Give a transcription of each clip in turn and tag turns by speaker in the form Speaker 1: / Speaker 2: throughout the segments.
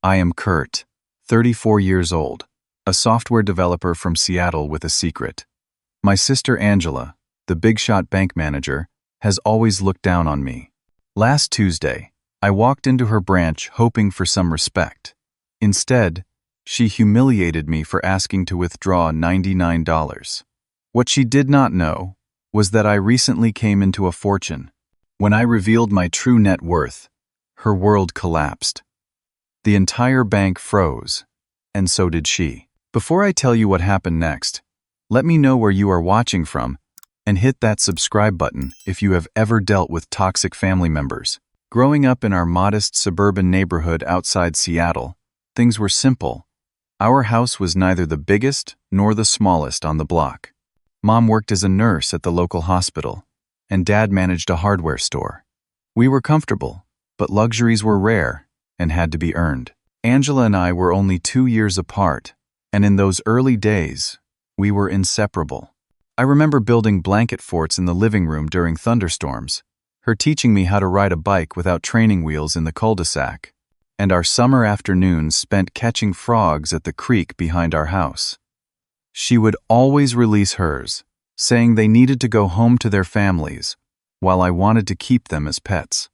Speaker 1: I am Kurt, 34 years old, a software developer from Seattle with a secret. My sister Angela, the big-shot bank manager, has always looked down on me. Last Tuesday, I walked into her branch hoping for some respect. Instead, she humiliated me for asking to withdraw $99. What she did not know was that I recently came into a fortune. When I revealed my true net worth, her world collapsed. The entire bank froze, and so did she. Before I tell you what happened next, let me know where you are watching from and hit that subscribe button if you have ever dealt with toxic family members. Growing up in our modest suburban neighborhood outside Seattle, things were simple. Our house was neither the biggest nor the smallest on the block. Mom worked as a nurse at the local hospital, and Dad managed a hardware store. We were comfortable, but luxuries were rare and had to be earned. Angela and I were only 2 years apart, and in those early days, we were inseparable. I remember building blanket forts in the living room during thunderstorms, her teaching me how to ride a bike without training wheels in the cul-de-sac, and our summer afternoons spent catching frogs at the creek behind our house. She would always release hers, saying they needed to go home to their families, while I wanted to keep them as pets.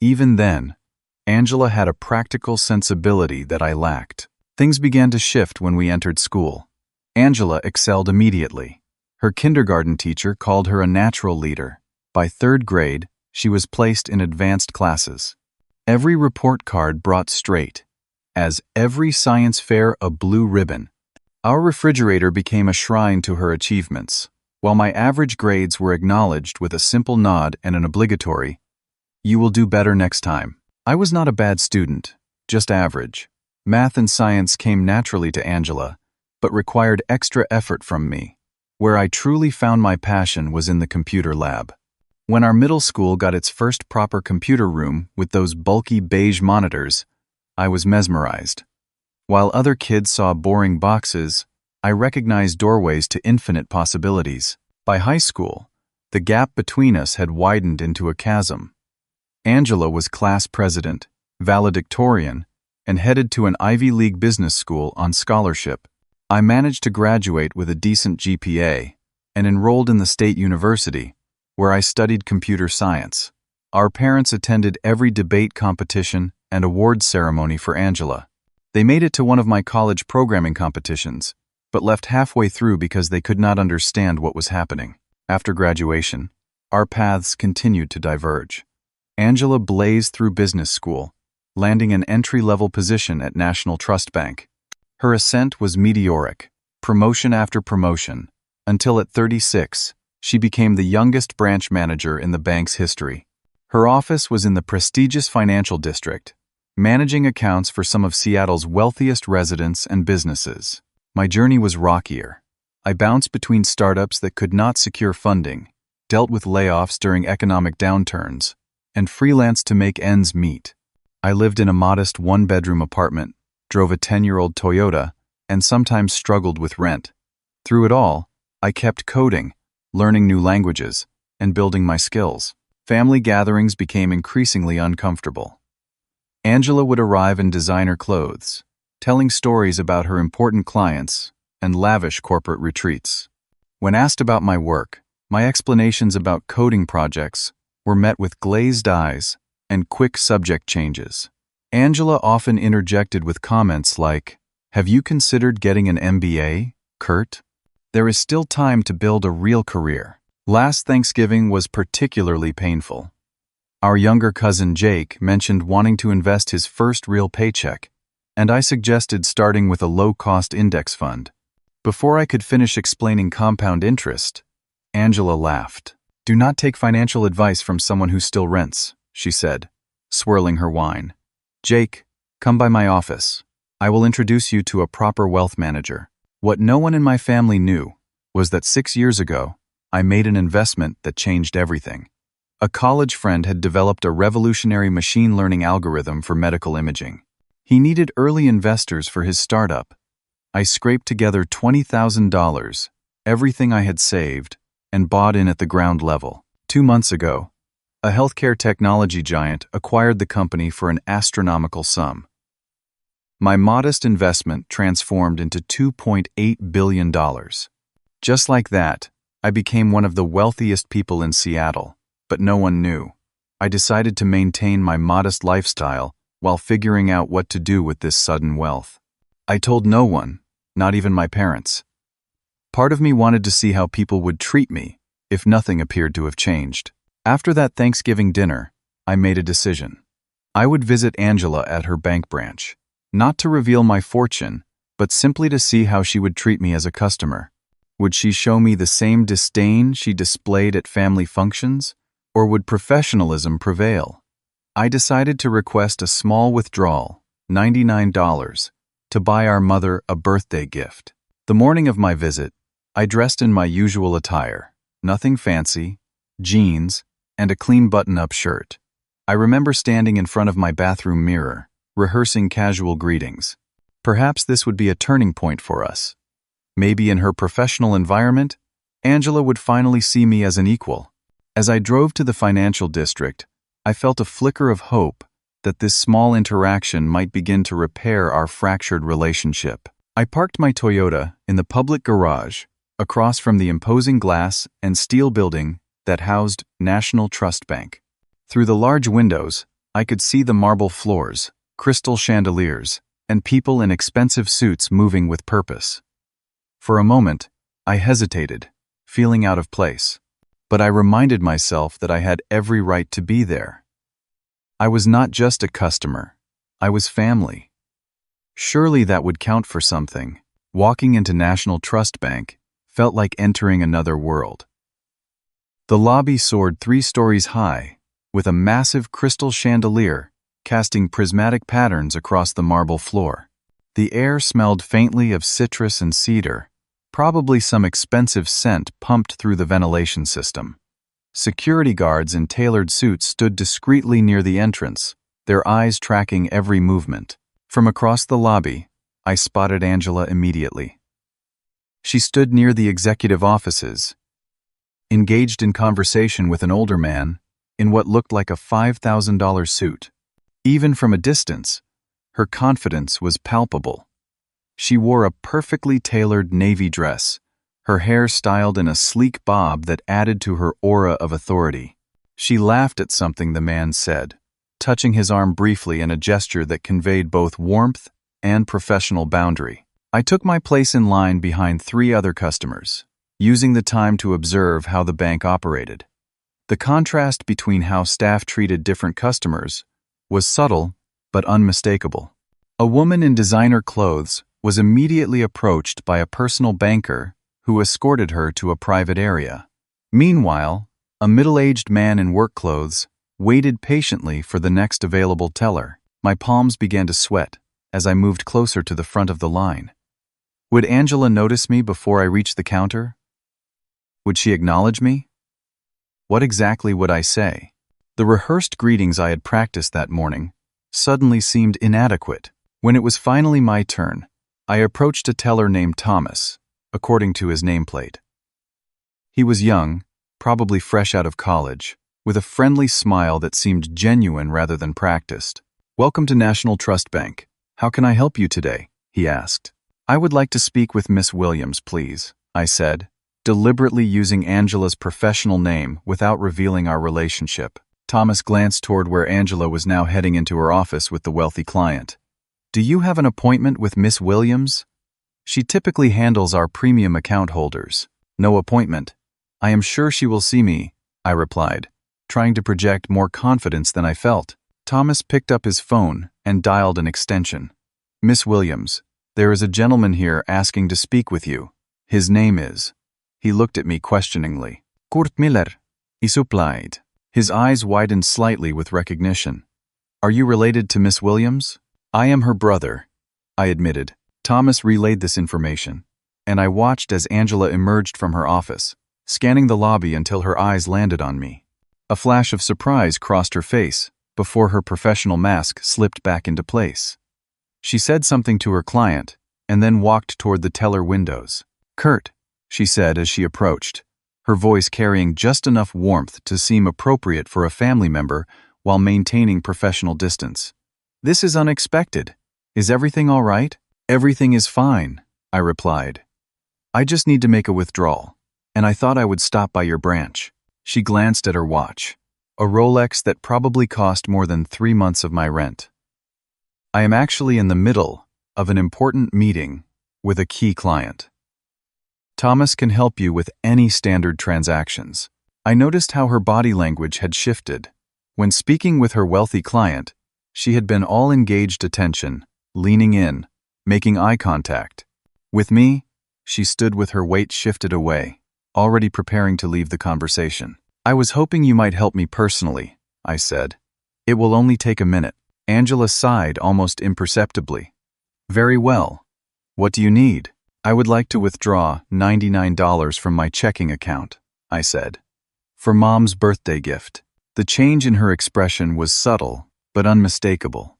Speaker 1: Even then, Angela had a practical sensibility that I lacked. Things began to shift when we entered school. Angela excelled immediately. Her kindergarten teacher called her a natural leader. By 3rd grade, she was placed in advanced classes. Every report card brought straight, as every science fair a blue ribbon. Our refrigerator became a shrine to her achievements, while my average grades were acknowledged with a simple nod and an obligatory, "You will do better next time." I was not a bad student, just average. Math and science came naturally to Angela, but required extra effort from me. Where I truly found my passion was in the computer lab. When our middle school got its first proper computer room with those bulky beige monitors, I was mesmerized. While other kids saw boring boxes, I recognized doorways to infinite possibilities. By high school, the gap between us had widened into a chasm. Angela was class president, valedictorian, and headed to an Ivy League business school on scholarship. I managed to graduate with a decent GPA and enrolled in the state university, where I studied computer science. Our parents attended every debate competition and award ceremony for Angela. They made it to one of my college programming competitions, but left halfway through because they could not understand what was happening. After graduation, our paths continued to diverge. Angela blazed through business school, landing an entry-level position at National Trust Bank. Her ascent was meteoric, promotion after promotion, until at 36, she became the youngest branch manager in the bank's history. Her office was in the prestigious financial district, managing accounts for some of Seattle's wealthiest residents and businesses. My journey was rockier. I bounced between startups that could not secure funding, dealt with layoffs during economic downturns, and freelanced to make ends meet. I lived in a modest 1-bedroom apartment, drove a 10-year-old Toyota, and sometimes struggled with rent. Through it all, I kept coding, learning new languages, and building my skills. Family gatherings became increasingly uncomfortable. Angela would arrive in designer clothes, telling stories about her important clients and lavish corporate retreats. When asked about my work, my explanations about coding projects were met with glazed eyes and quick subject changes. Angela often interjected with comments like, "Have you considered getting an MBA, Kurt? There is still time to build a real career." Last Thanksgiving was particularly painful. Our younger cousin Jake mentioned wanting to invest his first real paycheck, and I suggested starting with a low-cost index fund. Before I could finish explaining compound interest, Angela laughed. "Do not take financial advice from someone who still rents," she said, swirling her wine. "Jake, come by my office. I will introduce you to a proper wealth manager." What no one in my family knew was that 6 years ago, I made an investment that changed everything. A college friend had developed a revolutionary machine learning algorithm for medical imaging. He needed early investors for his startup. I scraped together $20,000, everything I had saved, and bought in at the ground level. 2 months ago, a healthcare technology giant acquired the company for an astronomical sum. My modest investment transformed into $2.8 billion. Just like that, I became one of the wealthiest people in Seattle, but no one knew. I decided to maintain my modest lifestyle while figuring out what to do with this sudden wealth. I told no one, not even my parents. Part of me wanted to see how people would treat me if nothing appeared to have changed. After that Thanksgiving dinner, I made a decision. I would visit Angela at her bank branch, not to reveal my fortune, but simply to see how she would treat me as a customer. Would she show me the same disdain she displayed at family functions, or would professionalism prevail? I decided to request a small withdrawal, $99, to buy our mother a birthday gift. The morning of my visit, I dressed in my usual attire, nothing fancy, jeans, and a clean button-up shirt. I remember standing in front of my bathroom mirror, rehearsing casual greetings. Perhaps this would be a turning point for us. Maybe in her professional environment, Angela would finally see me as an equal. As I drove to the financial district, I felt a flicker of hope that this small interaction might begin to repair our fractured relationship. I parked my Toyota in the public garage across from the imposing glass and steel building that housed National Trust Bank. Through the large windows, I could see the marble floors, crystal chandeliers, and people in expensive suits moving with purpose. For a moment, I hesitated, feeling out of place. But I reminded myself that I had every right to be there. I was not just a customer, I was family. Surely that would count for something. Walking into National Trust Bank felt like entering another world. The lobby soared 3 stories high, with a massive crystal chandelier casting prismatic patterns across the marble floor. The air smelled faintly of citrus and cedar, probably some expensive scent pumped through the ventilation system. Security guards in tailored suits stood discreetly near the entrance, their eyes tracking every movement. From across the lobby, I spotted Angela immediately. She stood near the executive offices, engaged in conversation with an older man in what looked like a $5,000 suit. Even from a distance, her confidence was palpable. She wore a perfectly tailored navy dress, her hair styled in a sleek bob that added to her aura of authority. She laughed at something the man said, touching his arm briefly in a gesture that conveyed both warmth and professional boundary. I took my place in line behind 3 other customers, using the time to observe how the bank operated. The contrast between how staff treated different customers was subtle but unmistakable. A woman in designer clothes was immediately approached by a personal banker who escorted her to a private area. Meanwhile, a middle-aged man in work clothes waited patiently for the next available teller. My palms began to sweat as I moved closer to the front of the line. Would Angela notice me before I reached the counter? Would she acknowledge me? What exactly would I say? The rehearsed greetings I had practiced that morning suddenly seemed inadequate. When it was finally my turn, I approached a teller named Thomas, according to his nameplate. He was young, probably fresh out of college, with a friendly smile that seemed genuine rather than practiced. "Welcome to National Trust Bank. How can I help you today?" he asked. "I would like to speak with Miss Williams, please," I said, deliberately using Angela's professional name without revealing our relationship. Thomas glanced toward where Angela was now heading into her office with the wealthy client. "Do you have an appointment with Miss Williams? She typically handles our premium account holders." "No appointment. I am sure she will see me," I replied, trying to project more confidence than I felt. Thomas picked up his phone and dialed an extension. "Miss Williams, there is a gentleman here asking to speak with you. His name is..." He looked at me questioningly. "Kurt Miller," he supplied. His eyes widened slightly with recognition. "Are you related to Miss Williams?" "I am her brother," I admitted. Thomas relayed this information, and I watched as Angela emerged from her office, scanning the lobby until her eyes landed on me. A flash of surprise crossed her face before her professional mask slipped back into place. She said something to her client and then walked toward the teller windows. "Kurt," she said as she approached, her voice carrying just enough warmth to seem appropriate for a family member while maintaining professional distance. "This is unexpected. Is everything all right? Everything is fine, I replied. I just need to make a withdrawal, and I thought I would stop by your branch. She glanced at her watch, a Rolex that probably cost more than 3 months of my rent. I am actually in the middle of an important meeting with a key client. Thomas can help you with any standard transactions. I noticed how her body language had shifted. When speaking with her wealthy client, she had been all engaged attention, leaning in, making eye contact. With me, she stood with her weight shifted away, already preparing to leave the conversation. I was hoping you might help me personally, I said. It will only take a minute. Angela sighed almost imperceptibly. Very well. What do you need? I would like to withdraw $99 from my checking account, I said. For Mom's birthday gift. The change in her expression was subtle, but unmistakable.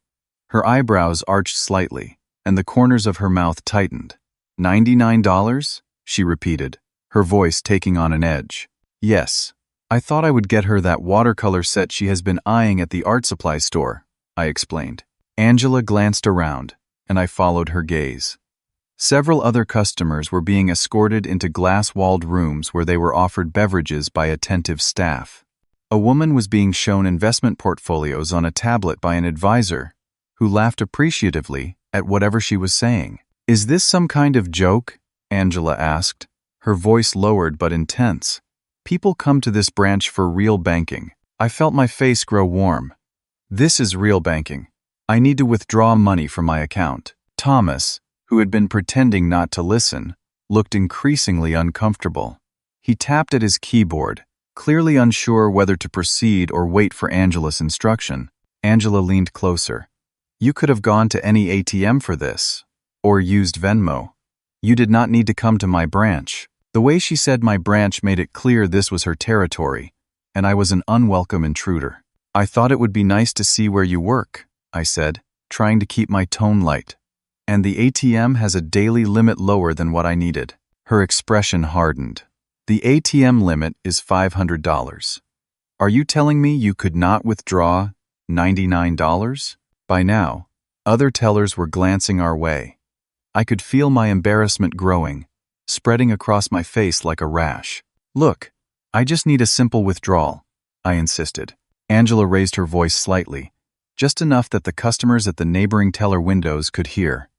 Speaker 1: Her eyebrows arched slightly, and the corners of her mouth tightened. $99? She repeated, her voice taking on an edge. Yes. I thought I would get her that watercolor set she has been eyeing at the art supply store, I explained. Angela glanced around, and I followed her gaze. Several other customers were being escorted into glass-walled rooms where they were offered beverages by attentive staff. A woman was being shown investment portfolios on a tablet by an advisor, who laughed appreciatively at whatever she was saying. Is this some kind of joke? Angela asked, her voice lowered but intense. People come to this branch for real banking. I felt my face grow warm. This is real banking. I need to withdraw money from my account. Thomas, who had been pretending not to listen, looked increasingly uncomfortable. He tapped at his keyboard, clearly unsure whether to proceed or wait for Angela's instruction. Angela leaned closer. You could have gone to any ATM for this, or used Venmo. You did not need to come to my branch. The way she said my branch made it clear this was her territory, and I was an unwelcome intruder. I thought it would be nice to see where you work, I said, trying to keep my tone light. And the ATM has a daily limit lower than what I needed. Her expression hardened. The ATM limit is $500. Are you telling me you could not withdraw $99? By now, other tellers were glancing our way. I could feel my embarrassment growing, spreading across my face like a rash. Look, I just need a simple withdrawal, I insisted. Angela raised her voice slightly, just enough that the customers at the neighboring teller windows could hear.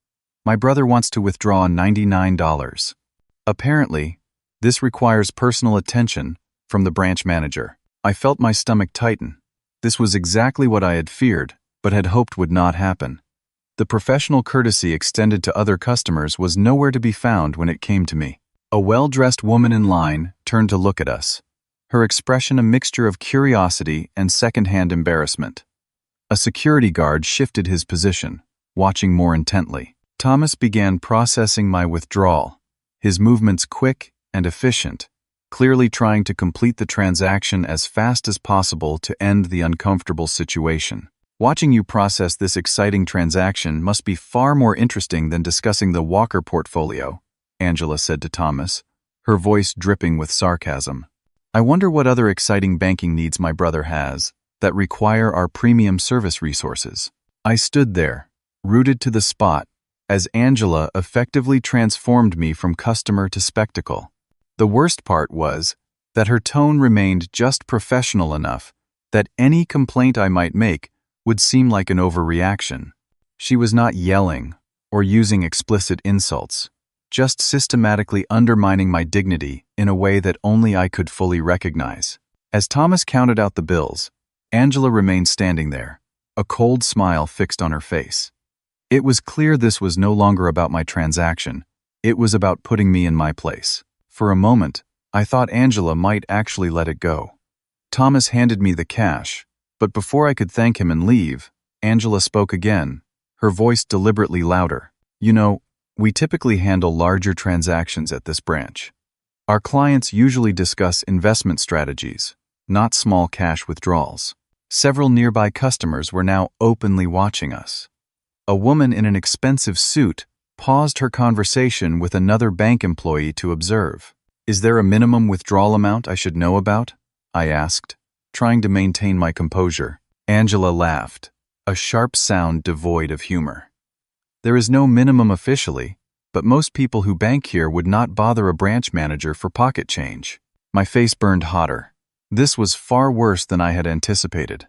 Speaker 1: My brother wants to withdraw $99. Apparently, this requires personal attention from the branch manager. I felt my stomach tighten. This was exactly what I had feared, but had hoped would not happen. The professional courtesy extended to other customers was nowhere to be found when it came to me. A well-dressed woman in line turned to look at us, her expression a mixture of curiosity and second-hand embarrassment. A security guard shifted his position, watching more intently. Thomas began processing my withdrawal, his movements quick and efficient, clearly trying to complete the transaction as fast as possible to end the uncomfortable situation. Watching you process this exciting transaction must be far more interesting than discussing the Walker portfolio, Angela said to Thomas, her voice dripping with sarcasm. I wonder what other exciting banking needs my brother has that require our premium service resources. I stood there, rooted to the spot, as Angela effectively transformed me from customer to spectacle. The worst part was that her tone remained just professional enough that any complaint I might make would seem like an overreaction. She was not yelling or using explicit insults, just systematically undermining my dignity in a way that only I could fully recognize. As Thomas counted out the bills, Angela remained standing there, a cold smile fixed on her face. It was clear this was no longer about my transaction. It was about putting me in my place. For a moment, I thought Angela might actually let it go. Thomas handed me the cash, but before I could thank him and leave, Angela spoke again, her voice deliberately louder. You know, we typically handle larger transactions at this branch. Our clients usually discuss investment strategies, not small cash withdrawals. Several nearby customers were now openly watching us. A woman in an expensive suit paused her conversation with another bank employee to observe. Is there a minimum withdrawal amount I should know about? I asked, trying to maintain my composure. Angela laughed, a sharp sound devoid of humor. There is no minimum officially, but most people who bank here would not bother a branch manager for pocket change. My face burned hotter. This was far worse than I had anticipated.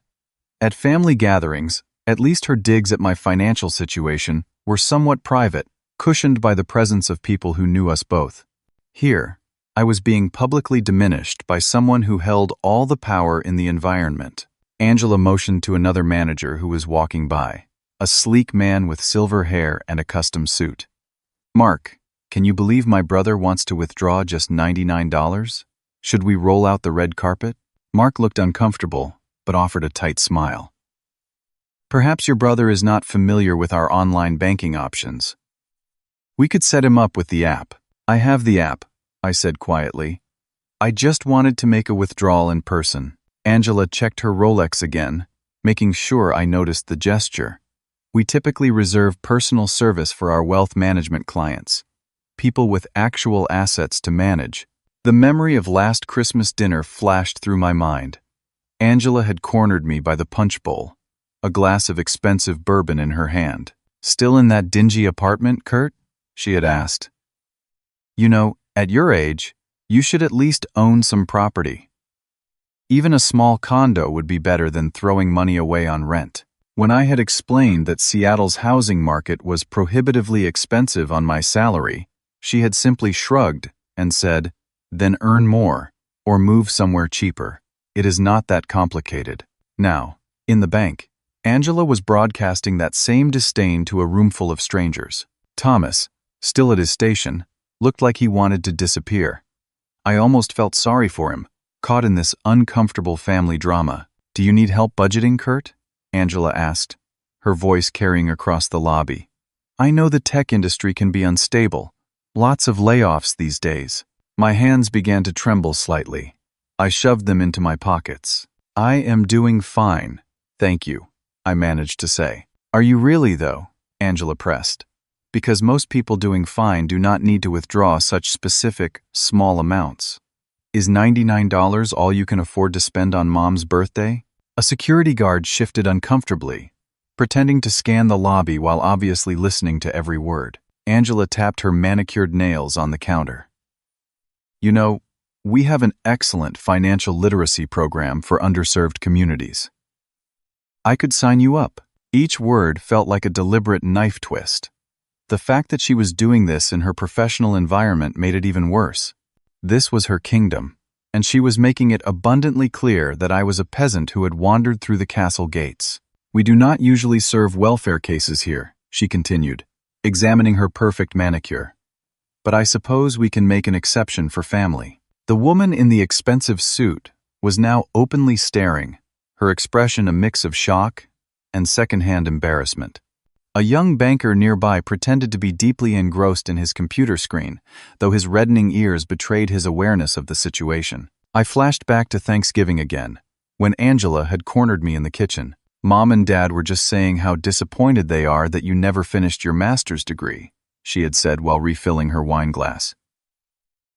Speaker 1: At family gatherings, at least her digs at my financial situation were somewhat private, cushioned by the presence of people who knew us both. Here, I was being publicly diminished by someone who held all the power in the environment. Angela motioned to another manager who was walking by, a sleek man with silver hair and a custom suit. "Mark, can you believe my brother wants to withdraw just $99? Should we roll out the red carpet?" Mark looked uncomfortable, but offered a tight smile. "Perhaps your brother is not familiar with our online banking options. We could set him up with the app." "I have the app," I said quietly. "I just wanted to make a withdrawal in person." Angela checked her Rolex again, making sure I noticed the gesture. "We typically reserve personal service for our wealth management clients, people with actual assets to manage." The memory of last Christmas dinner flashed through my mind. Angela had cornered me by the punch bowl, a glass of expensive bourbon in her hand. "Still in that dingy apartment, Kurt?" she had asked. "You know, at your age, you should at least own some property. Even a small condo would be better than throwing money away on rent." When I had explained that Seattle's housing market was prohibitively expensive on my salary, she had simply shrugged and said, "Then earn more, or move somewhere cheaper. It is not that complicated." Now, in the bank, Angela was broadcasting that same disdain to a roomful of strangers. Thomas, still at his station, looked like he wanted to disappear. I almost felt sorry for him, caught in this uncomfortable family drama. "Do you need help budgeting, Kurt?" Angela asked, her voice carrying across the lobby. "I know the tech industry can be unstable. Lots of layoffs these days." My hands began to tremble slightly. I shoved them into my pockets. "I am doing fine, thank you," I managed to say. "Are you really, though?" Angela pressed. "Because most people doing fine do not need to withdraw such specific, small amounts. Is $99 all you can afford to spend on Mom's birthday?" A security guard shifted uncomfortably, pretending to scan the lobby while obviously listening to every word. Angela tapped her manicured nails on the counter. "You know, we have an excellent financial literacy program for underserved communities. I could sign you up." Each word felt like a deliberate knife twist. The fact that she was doing this in her professional environment made it even worse. This was her kingdom, and she was making it abundantly clear that I was a peasant who had wandered through the castle gates. "We do not usually serve welfare cases here," she continued, examining her perfect manicure. "But I suppose we can make an exception for family." The woman in the expensive suit was now openly staring, her expression a mix of shock and secondhand embarrassment. A young banker nearby pretended to be deeply engrossed in his computer screen, though his reddening ears betrayed his awareness of the situation. I flashed back to Thanksgiving again, when Angela had cornered me in the kitchen. "Mom and Dad were just saying how disappointed they are that you never finished your master's degree," she had said while refilling her wine glass.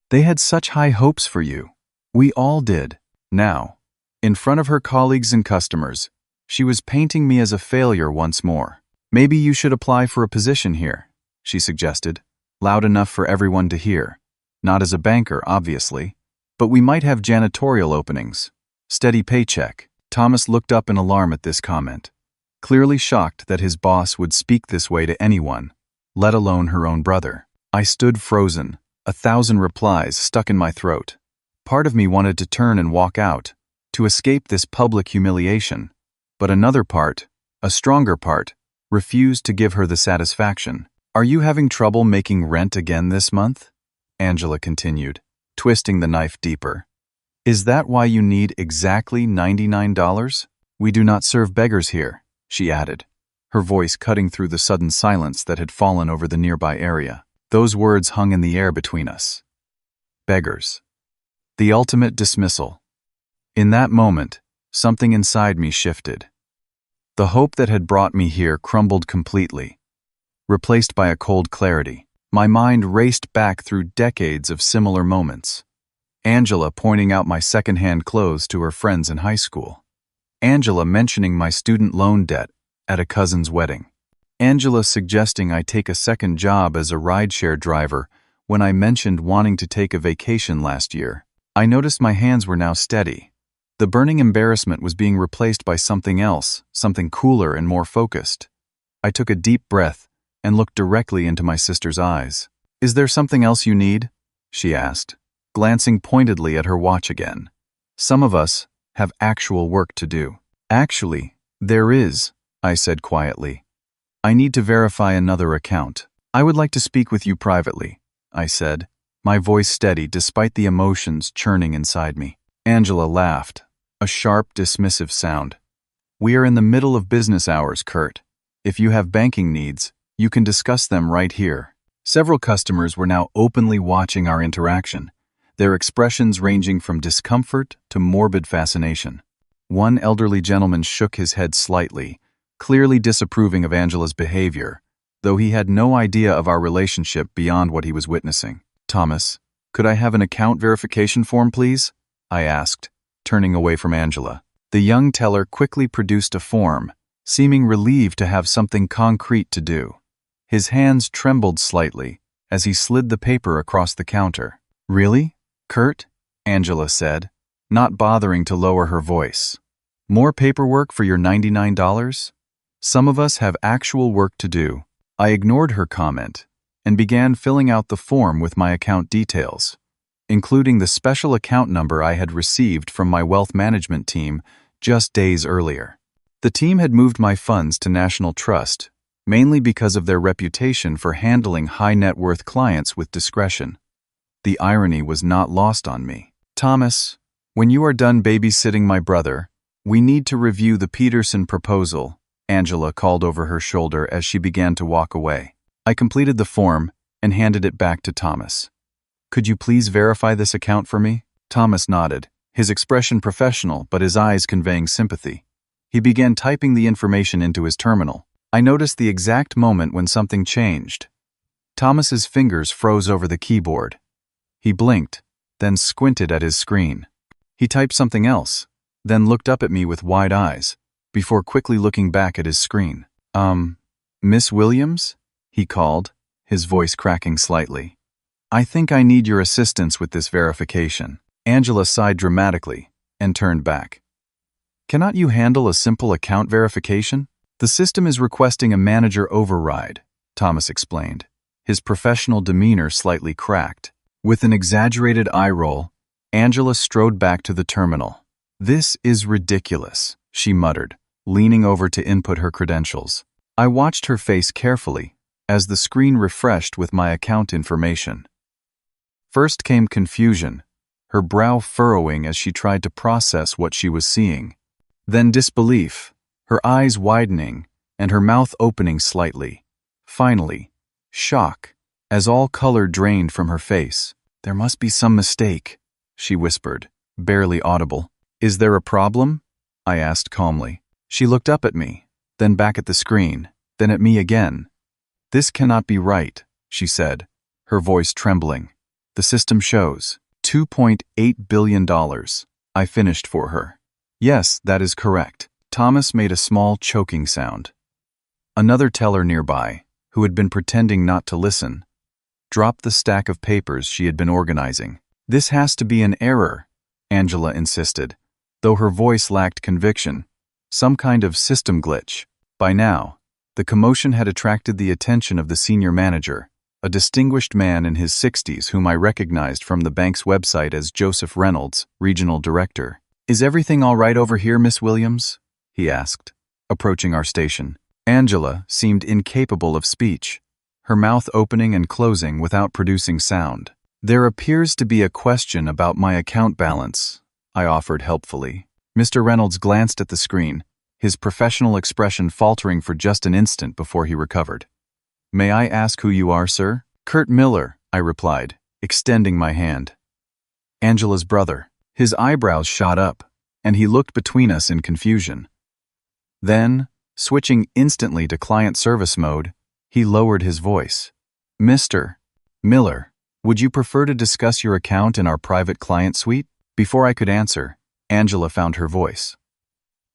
Speaker 1: "They had such high hopes for you. We all did." Now, in front of her colleagues and customers, she was painting me as a failure once more. "Maybe you should apply for a position here," she suggested, loud enough for everyone to hear. "Not as a banker, obviously, but we might have janitorial openings. Steady paycheck." Thomas looked up in alarm at this comment, clearly shocked that his boss would speak this way to anyone, let alone her own brother. I stood frozen, 1,000 replies stuck in my throat. Part of me wanted to turn and walk out, to escape this public humiliation, but another part, a stronger part, refused to give her the satisfaction. "Are you having trouble making rent again this month?" Angela continued, twisting the knife deeper. "Is that why you need exactly $99? We do not serve beggars here," she added, her voice cutting through the sudden silence that had fallen over the nearby area. Those words hung in the air between us. Beggars. The ultimate dismissal. In that moment, something inside me shifted. The hope that had brought me here crumbled completely, replaced by a cold clarity. My mind raced back through decades of similar moments. Angela pointing out my secondhand clothes to her friends in high school. Angela mentioning my student loan debt at a cousin's wedding. Angela suggesting I take a second job as a rideshare driver when I mentioned wanting to take a vacation last year. I noticed my hands were now steady. The burning embarrassment was being replaced by something else, something cooler and more focused. I took a deep breath and looked directly into my sister's eyes. "Is there something else you need?" she asked, glancing pointedly at her watch again. "Some of us have actual work to do." "Actually, there is," I said quietly. "I need to verify another account. I would like to speak with you privately," I said, my voice steady despite the emotions churning inside me. Angela laughed, a sharp, dismissive sound. "We are in the middle of business hours, Kurt. If you have banking needs, you can discuss them right here." Several customers were now openly watching our interaction, their expressions ranging from discomfort to morbid fascination. One elderly gentleman shook his head slightly, clearly disapproving of Angela's behavior, though he had no idea of our relationship beyond what he was witnessing. "Thomas, could I have an account verification form, please?" I asked, turning away from Angela. The young teller quickly produced a form, seeming relieved to have something concrete to do. His hands trembled slightly as he slid the paper across the counter. "Really, Kurt?" Angela said, not bothering to lower her voice. "More paperwork for your $99? Some of us have actual work to do." I ignored her comment and began filling out the form with my account details, including the special account number I had received from my wealth management team just days earlier. The team had moved my funds to National Trust, mainly because of their reputation for handling high-net-worth clients with discretion. The irony was not lost on me. "Thomas, when you are done babysitting my brother, we need to review the Peterson proposal," Angela called over her shoulder as she began to walk away. I completed the form and handed it back to Thomas. "Could you please verify this account for me?" Thomas nodded, his expression professional but his eyes conveying sympathy. He began typing the information into his terminal. I noticed the exact moment when something changed. Thomas's fingers froze over the keyboard. He blinked, then squinted at his screen. He typed something else, then looked up at me with wide eyes, before quickly looking back at his screen. Miss Williams?" he called, his voice cracking slightly. "I think I need your assistance with this verification." Angela sighed dramatically and turned back. "Cannot you handle a simple account verification?" "The system is requesting a manager override," Thomas explained, his professional demeanor slightly cracked. With an exaggerated eye roll, Angela strode back to the terminal. "This is ridiculous," she muttered, leaning over to input her credentials. I watched her face carefully as the screen refreshed with my account information. First came confusion, her brow furrowing as she tried to process what she was seeing. Then disbelief, her eyes widening and her mouth opening slightly. Finally, shock, as all color drained from her face. "There must be some mistake," she whispered, barely audible. "Is there a problem?" I asked calmly. She looked up at me, then back at the screen, then at me again. "This cannot be right," she said, her voice trembling. "The system shows $2.8 billion. I finished for her. "Yes, that is correct." Thomas made a small choking sound. Another teller nearby, who had been pretending not to listen, dropped the stack of papers she had been organizing. "This has to be an error," Angela insisted, though her voice lacked conviction. Some kind of system glitch. By now, the commotion had attracted the attention of the senior manager, a distinguished man in his 60s whom I recognized from the bank's website as Joseph Reynolds, regional director. "Is everything all right over here, Miss Williams?" he asked, approaching our station. Angela seemed incapable of speech, her mouth opening and closing without producing sound. "There appears to be a question about my account balance," I offered helpfully. Mr. Reynolds glanced at the screen, his professional expression faltering for just an instant before he recovered. "May I ask who you are, sir?" "Kurt Miller," I replied, extending my hand. "Angela's brother." His eyebrows shot up, and he looked between us in confusion. Then, switching instantly to client service mode, he lowered his voice. "Mr. Miller, would you prefer to discuss your account in our private client suite?" Before I could answer, Angela found her voice.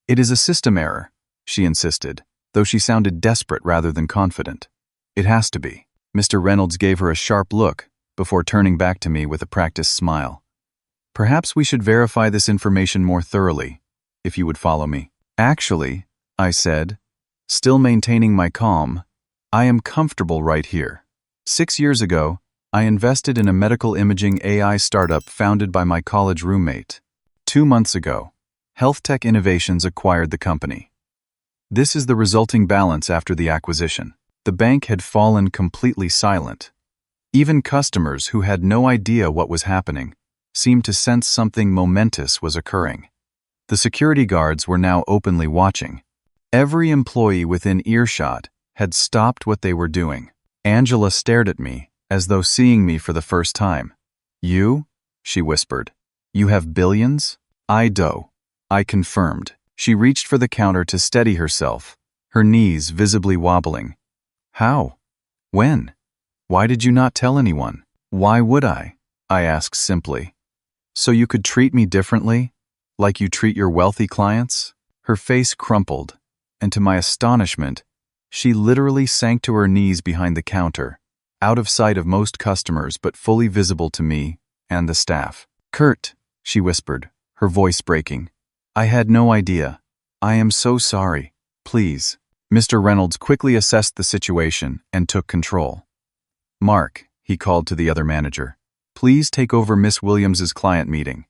Speaker 1: "It is a system error," she insisted, though she sounded desperate rather than confident. "It has to be." Mr. Reynolds gave her a sharp look before turning back to me with a practiced smile. "Perhaps we should verify this information more thoroughly, if you would follow me." "Actually," I said, still maintaining my calm, "I am comfortable right here. 6 years ago, I invested in a medical imaging AI startup founded by my college roommate. 2 months ago, Health Tech Innovations acquired the company. This is the resulting balance after the acquisition." The bank had fallen completely silent. Even customers who had no idea what was happening seemed to sense something momentous was occurring. The security guards were now openly watching. Every employee within earshot had stopped what they were doing. Angela stared at me, as though seeing me for the first time. "You?" she whispered. "You have billions?" "I do," I confirmed. She reached for the counter to steady herself, her knees visibly wobbling. "How? When? Why did you not tell anyone?" "Why would I?" I asked simply. "So you could treat me differently, like you treat your wealthy clients?" Her face crumpled, and to my astonishment, she literally sank to her knees behind the counter, out of sight of most customers but fully visible to me and the staff. "Kurt," she whispered, her voice breaking. "I had no idea. I am so sorry. Please." Mr. Reynolds quickly assessed the situation and took control. "Mark," he called to the other manager, "please take over Miss Williams's client meeting.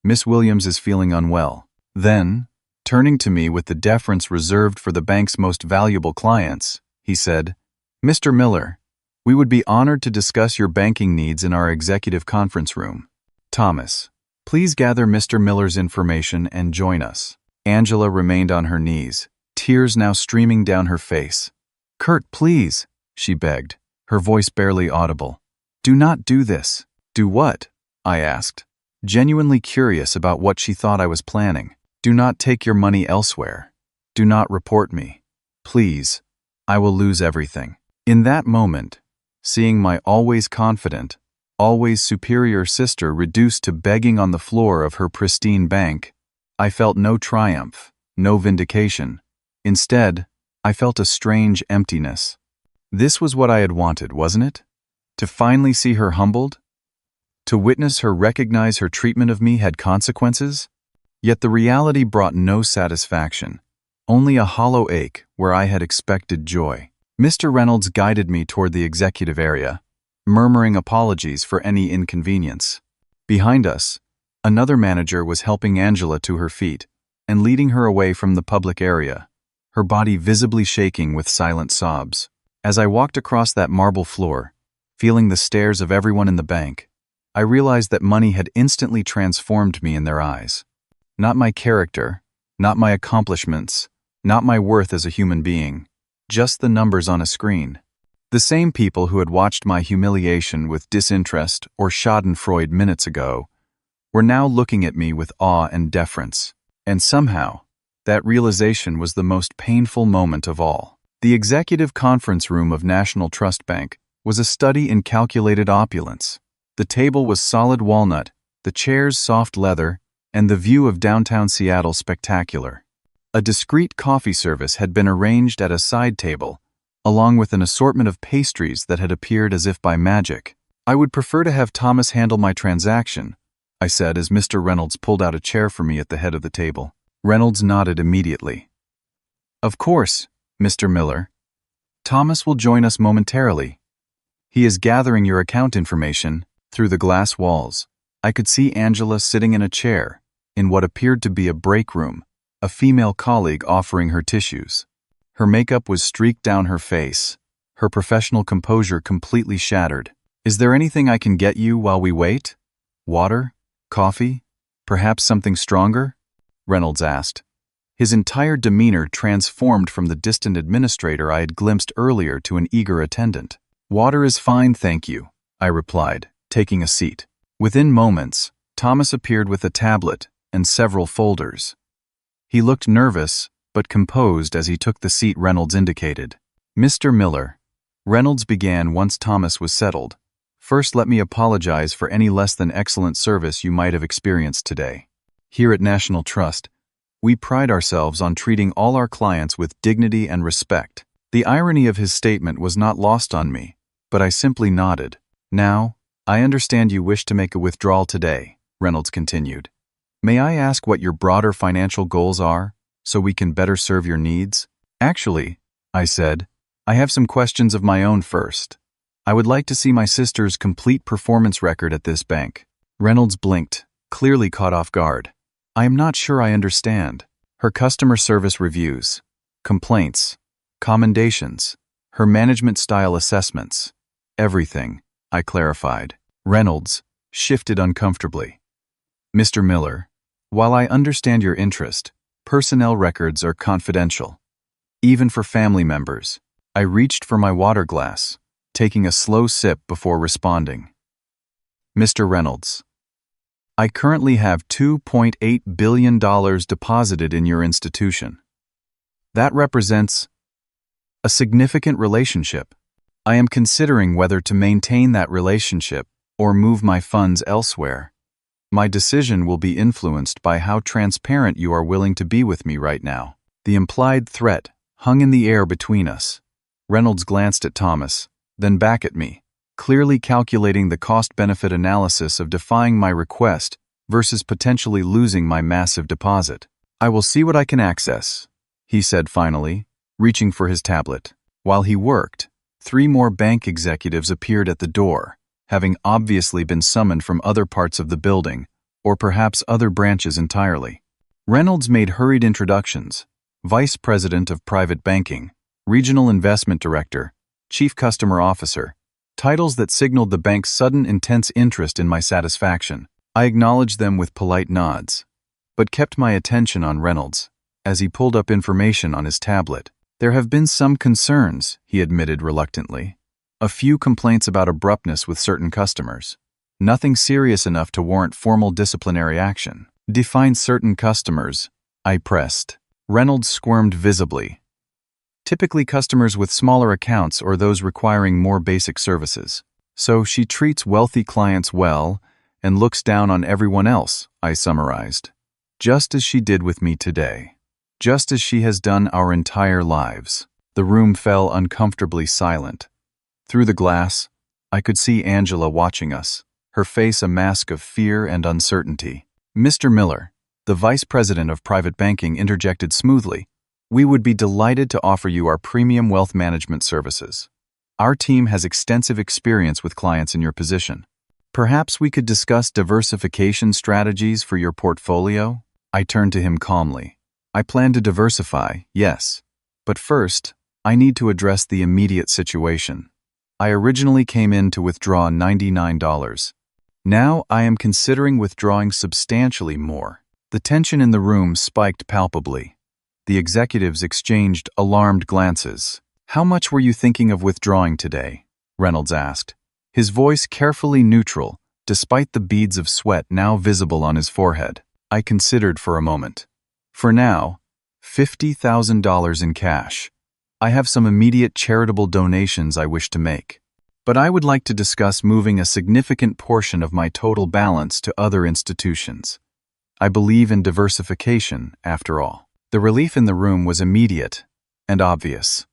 Speaker 1: Miss Williams is feeling unwell." Then, turning to me with the deference reserved for the bank's most valuable clients, he said, "Mr. Miller, we would be honored to discuss your banking needs in our executive conference room. Thomas, please gather Mr. Miller's information and join us." Angela remained on her knees, tears now streaming down her face. "Kurt, please," she begged, her voice barely audible. "Do not do this." "Do what?" I asked, genuinely curious about what she thought I was planning. "Do not take your money elsewhere. Do not report me. Please, I will lose everything." In that moment, seeing my always confident, always superior sister reduced to begging on the floor of her pristine bank, I felt no triumph, no vindication. Instead, I felt a strange emptiness. This was what I had wanted, wasn't it? To finally see her humbled? To witness her recognize her treatment of me had consequences? Yet the reality brought no satisfaction, only a hollow ache where I had expected joy. Mr. Reynolds guided me toward the executive area, murmuring apologies for any inconvenience. Behind us, another manager was helping Angela to her feet and leading her away from the public area, her body visibly shaking with silent sobs. As I walked across that marble floor, feeling the stares of everyone in the bank, I realized that money had instantly transformed me in their eyes. Not my character, not my accomplishments, not my worth as a human being, just the numbers on a screen. The same people who had watched my humiliation with disinterest or schadenfreude minutes ago were now looking at me with awe and deference. And somehow, that realization was the most painful moment of all. The executive conference room of National Trust Bank was a study in calculated opulence. The table was solid walnut, the chairs soft leather, and the view of downtown Seattle spectacular. A discreet coffee service had been arranged at a side table, along with an assortment of pastries that had appeared as if by magic. "I would prefer to have Thomas handle my transaction," I said as Mr. Reynolds pulled out a chair for me at the head of the table. Reynolds nodded immediately. "Of course, Mr. Miller. Thomas will join us momentarily. He is gathering your account information." Through the glass walls, I could see Angela sitting in a chair, in what appeared to be a break room, a female colleague offering her tissues. Her makeup was streaked down her face, her professional composure completely shattered. "Is there anything I can get you while we wait? Water? Coffee? Perhaps something stronger?" Reynolds asked. His entire demeanor transformed from the distant administrator I had glimpsed earlier to an eager attendant. "Water is fine, thank you," I replied, taking a seat. Within moments, Thomas appeared with a tablet and several folders. He looked nervous, but composed as he took the seat Reynolds indicated. "Mr. Miller," Reynolds began once Thomas was settled, "first let me apologize for any less than excellent service you might have experienced today. Here at National Trust, We pride ourselves on treating all our clients with dignity and respect. The irony of his statement was not lost on me, but I simply nodded. Now, I understand you wish to make a withdrawal today, Reynolds continued. May I ask what your broader financial goals are, so we can better serve your needs? Actually, I said, I have some questions of my own first. I would like to see my sister's complete performance record at this bank. Reynolds blinked, clearly caught off guard. I am not sure I understand. Her customer service reviews, complaints, commendations, her management style assessments. Everything, I clarified. Reynolds shifted uncomfortably. Mr. Miller, while I understand your interest, personnel records are confidential. Even for family members. I reached for my water glass, taking a slow sip before responding. Mr. Reynolds, I currently have $2.8 billion deposited in your institution. That represents a significant relationship. I am considering whether to maintain that relationship or move my funds elsewhere. My decision will be influenced by how transparent you are willing to be with me right now. The implied threat hung in the air between us. Reynolds glanced at Thomas, then back at me, clearly calculating the cost-benefit analysis of defying my request versus potentially losing my massive deposit. I will see what I can access, he said finally, reaching for his tablet. While he worked, 3 more bank executives appeared at the door, having obviously been summoned from other parts of the building, or perhaps other branches entirely. Reynolds made hurried introductions: Vice President of Private Banking, Regional Investment Director, Chief Customer Officer, titles that signaled the bank's sudden intense interest in my satisfaction. I acknowledged them with polite nods, but kept my attention on Reynolds as he pulled up information on his tablet. There have been some concerns, he admitted reluctantly. A few complaints about abruptness with certain customers. Nothing serious enough to warrant formal disciplinary action. Define certain customers, I pressed. Reynolds squirmed visibly. Typically customers with smaller accounts or those requiring more basic services. So she treats wealthy clients well and looks down on everyone else, I summarized. Just as she did with me today. Just as she has done our entire lives. The room fell uncomfortably silent. Through the glass, I could see Angela watching us, her face a mask of fear and uncertainty. Mr. Miller, the Vice President of Private Banking, interjected smoothly. We would be delighted to offer you our premium wealth management services. Our team has extensive experience with clients in your position. Perhaps we could discuss diversification strategies for your portfolio? I turned to him calmly. I plan to diversify, yes. But first, I need to address the immediate situation. I originally came in to withdraw $99. Now I am considering withdrawing substantially more. The tension in the room spiked palpably. The executives exchanged alarmed glances. How much were you thinking of withdrawing today? Reynolds asked, his voice carefully neutral, despite the beads of sweat now visible on his forehead. I considered for a moment. For now, $50,000 in cash. I have some immediate charitable donations I wish to make. But I would like to discuss moving a significant portion of my total balance to other institutions. I believe in diversification, after all. The relief in the room was immediate and obvious.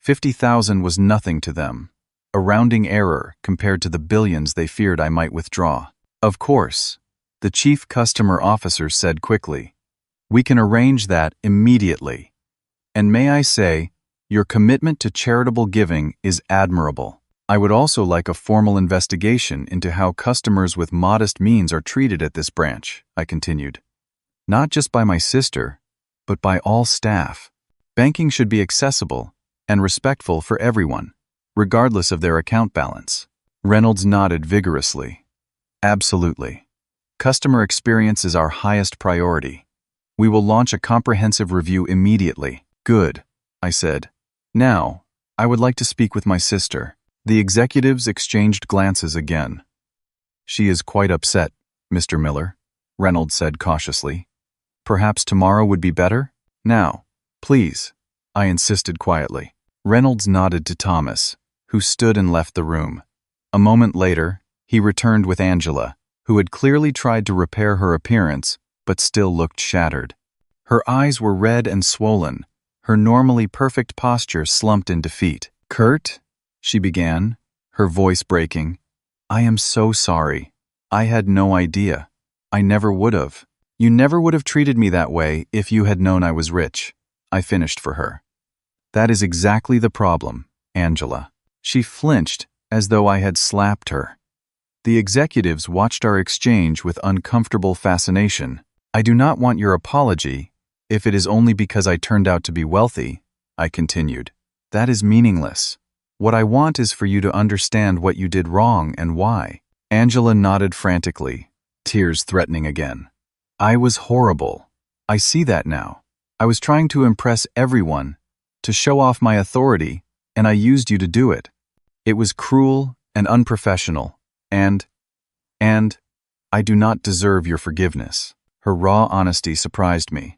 Speaker 1: $50,000 was nothing to them, a rounding error compared to the billions they feared I might withdraw. Of course, the chief customer officer said quickly, we can arrange that immediately. And may I say, your commitment to charitable giving is admirable. I would also like a formal investigation into how customers with modest means are treated at this branch, I continued. Not just by my sister, but by all staff. Banking should be accessible and respectful for everyone, regardless of their account balance. Reynolds nodded vigorously. Absolutely. Customer experience is our highest priority. We will launch a comprehensive review immediately. Good, I said. Now, I would like to speak with my sister. The executives exchanged glances again. She is quite upset, Mr. Miller, Reynolds said cautiously. Perhaps tomorrow would be better? Now, please, I insisted quietly. Reynolds nodded to Thomas, who stood and left the room. A moment later, he returned with Angela, who had clearly tried to repair her appearance, but still looked shattered. Her eyes were red and swollen, her normally perfect posture slumped in defeat. "Kurt," she began, her voice breaking, "I am so sorry. I had no idea. I never would have. You never would have treated me that way if you had known I was rich," I finished for her. "That is exactly the problem, Angela." She flinched as though I had slapped her. The executives watched our exchange with uncomfortable fascination. "I do not want your apology, if it is only because I turned out to be wealthy," I continued. "That is meaningless. What I want is for you to understand what you did wrong and why." Angela nodded frantically, tears threatening again. "I was horrible. I see that now. I was trying to impress everyone, to show off my authority, and I used you to do it. It was cruel and unprofessional, and I do not deserve your forgiveness." Her raw honesty surprised me.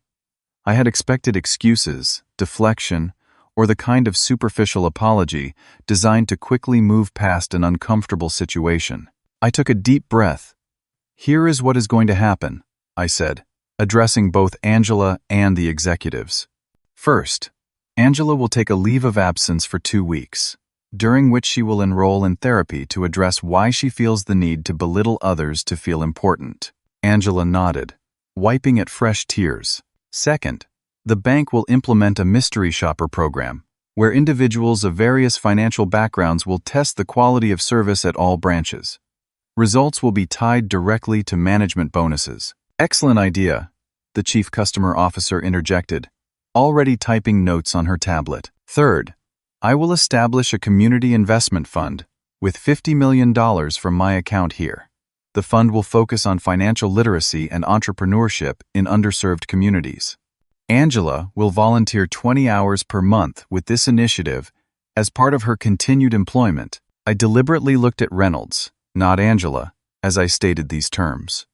Speaker 1: I had expected excuses, deflection, or the kind of superficial apology designed to quickly move past an uncomfortable situation. I took a deep breath. "Here is what is going to happen," I said, addressing both Angela and the executives. "First, Angela will take a leave of absence for 2 weeks, during which she will enroll in therapy to address why she feels the need to belittle others to feel important." Angela nodded, wiping at fresh tears. "Second, the bank will implement a mystery shopper program, where individuals of various financial backgrounds will test the quality of service at all branches. Results will be tied directly to management bonuses." "Excellent idea," the chief customer officer interjected, already typing notes on her tablet. "Third, I will establish a community investment fund with $50 million from my account here. The fund will focus on financial literacy and entrepreneurship in underserved communities. Angela will volunteer 20 hours per month with this initiative as part of her continued employment." I deliberately looked at Reynolds, not Angela, as I stated these terms.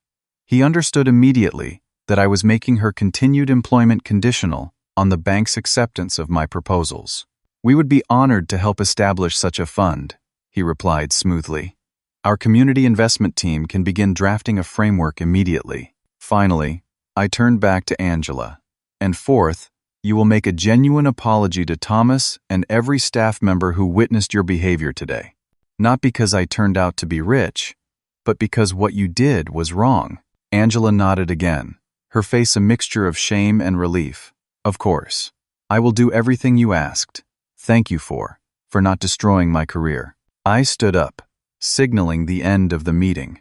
Speaker 1: He understood immediately that I was making her continued employment conditional on the bank's acceptance of my proposals. "We would be honored to help establish such a fund," he replied smoothly. "Our community investment team can begin drafting a framework immediately." Finally, I turned back to Angela. "And fourth, you will make a genuine apology to Thomas and every staff member who witnessed your behavior today. Not because I turned out to be rich, but because what you did was wrong." Angela nodded again, her face a mixture of shame and relief. "Of course. I will do everything you asked. Thank you for not destroying my career." I stood up, signaling the end of the meeting.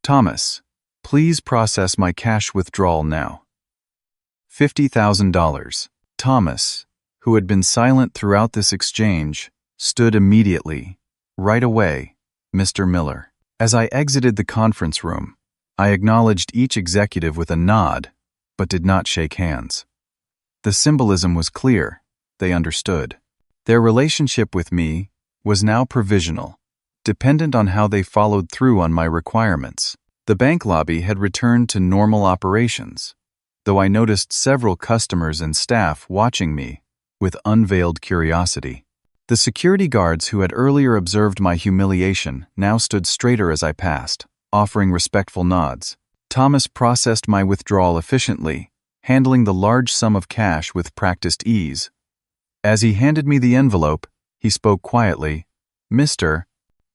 Speaker 1: "Thomas, please process my cash withdrawal now." $50,000. Thomas, who had been silent throughout this exchange, stood immediately. "Right away, Mr. Miller." As I exited the conference room, I acknowledged each executive with a nod, but did not shake hands. The symbolism was clear. They understood. Their relationship with me was now provisional, dependent on how they followed through on my requirements. The bank lobby had returned to normal operations, though I noticed several customers and staff watching me with unveiled curiosity. The security guards who had earlier observed my humiliation now stood straighter as I passed, offering respectful nods. Thomas processed my withdrawal efficiently, handling the large sum of cash with practiced ease. As he handed me the envelope, he spoke quietly. "Mr.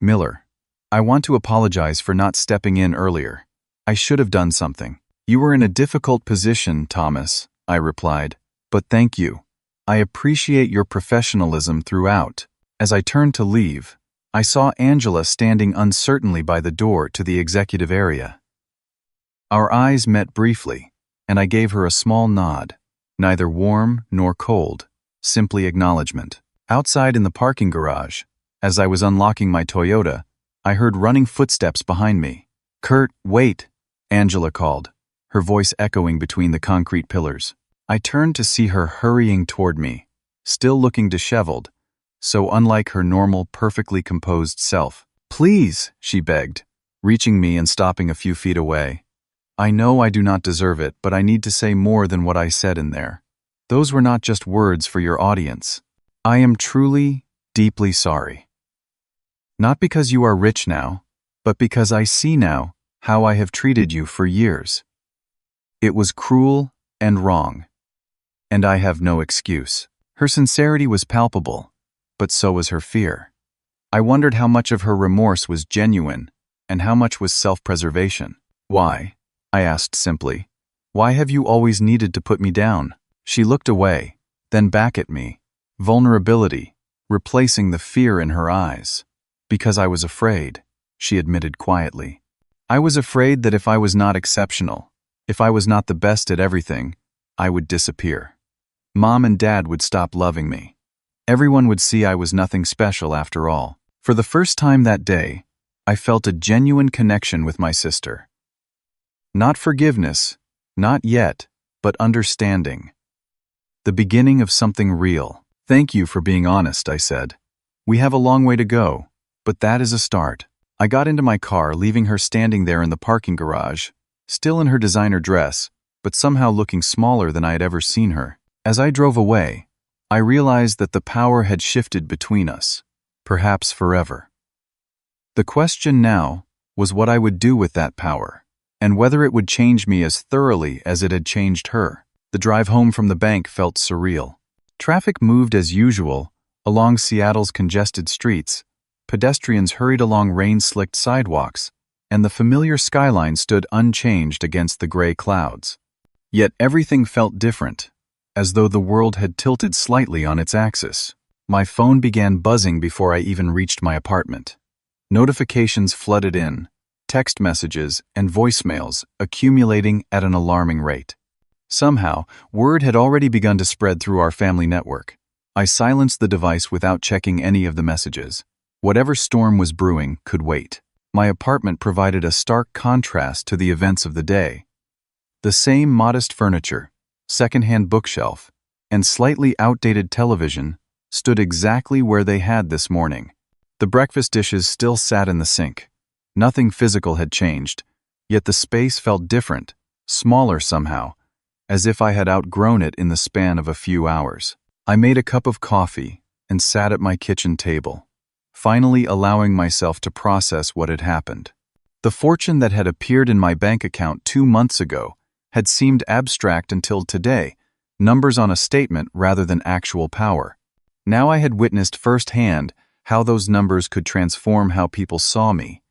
Speaker 1: Miller, I want to apologize for not stepping in earlier. I should have done something." "You were in a difficult position, Thomas," I replied, "but thank you. I appreciate your professionalism throughout." As I turned to leave, I saw Angela standing uncertainly by the door to the executive area. Our eyes met briefly, and I gave her a small nod, neither warm nor cold, simply acknowledgement. Outside in the parking garage, as I was unlocking my Toyota, I heard running footsteps behind me. "Kurt, wait," Angela called, her voice echoing between the concrete pillars. I turned to see her hurrying toward me, still looking disheveled, so unlike her normal, perfectly composed self. "Please," she begged, reaching me and stopping a few feet away. "I know I do not deserve it, but I need to say more than what I said in there. Those were not just words for your audience. I am truly, deeply sorry. Not because you are rich now, but because I see now how I have treated you for years. It was cruel and wrong. And I have no excuse. Her sincerity was palpable, but so was her fear. I wondered how much of her remorse was genuine and how much was self-preservation. "Why?" I asked simply. "Why have you always needed to put me down?" She looked away, then back at me, vulnerability replacing the fear in her eyes. "Because I was afraid," she admitted quietly. "I was afraid that if I was not exceptional, if I was not the best at everything, I would disappear. Mom and Dad would stop loving me. Everyone would see I was nothing special after all." For the first time that day, I felt a genuine connection with my sister. Not forgiveness, not yet, but understanding. The beginning of something real. "Thank you for being honest," I said. "We have a long way to go, but that is a start." I got into my car, leaving her standing there in the parking garage, still in her designer dress, but somehow looking smaller than I had ever seen her. As I drove away, I realized that the power had shifted between us, perhaps forever. The question now was what I would do with that power, and whether it would change me as thoroughly as it had changed her. The drive home from the bank felt surreal. Traffic moved as usual along Seattle's congested streets, pedestrians hurried along rain-slicked sidewalks, and the familiar skyline stood unchanged against the gray clouds. Yet everything felt different, as though the world had tilted slightly on its axis. My phone began buzzing before I even reached my apartment. Notifications flooded in, text messages and voicemails accumulating at an alarming rate. Somehow, word had already begun to spread through our family network. I silenced the device without checking any of the messages. Whatever storm was brewing could wait. My apartment provided a stark contrast to the events of the day. The same modest furniture, second-hand bookshelf, and slightly outdated television stood exactly where they had this morning. The breakfast dishes still sat in the sink. Nothing physical had changed, yet the space felt different, smaller somehow, as if I had outgrown it in the span of a few hours. I made a cup of coffee and sat at my kitchen table, finally allowing myself to process what had happened. The fortune that had appeared in my bank account 2 months ago had seemed abstract until today, numbers on a statement rather than actual power. Now I had witnessed firsthand how those numbers could transform how people saw me,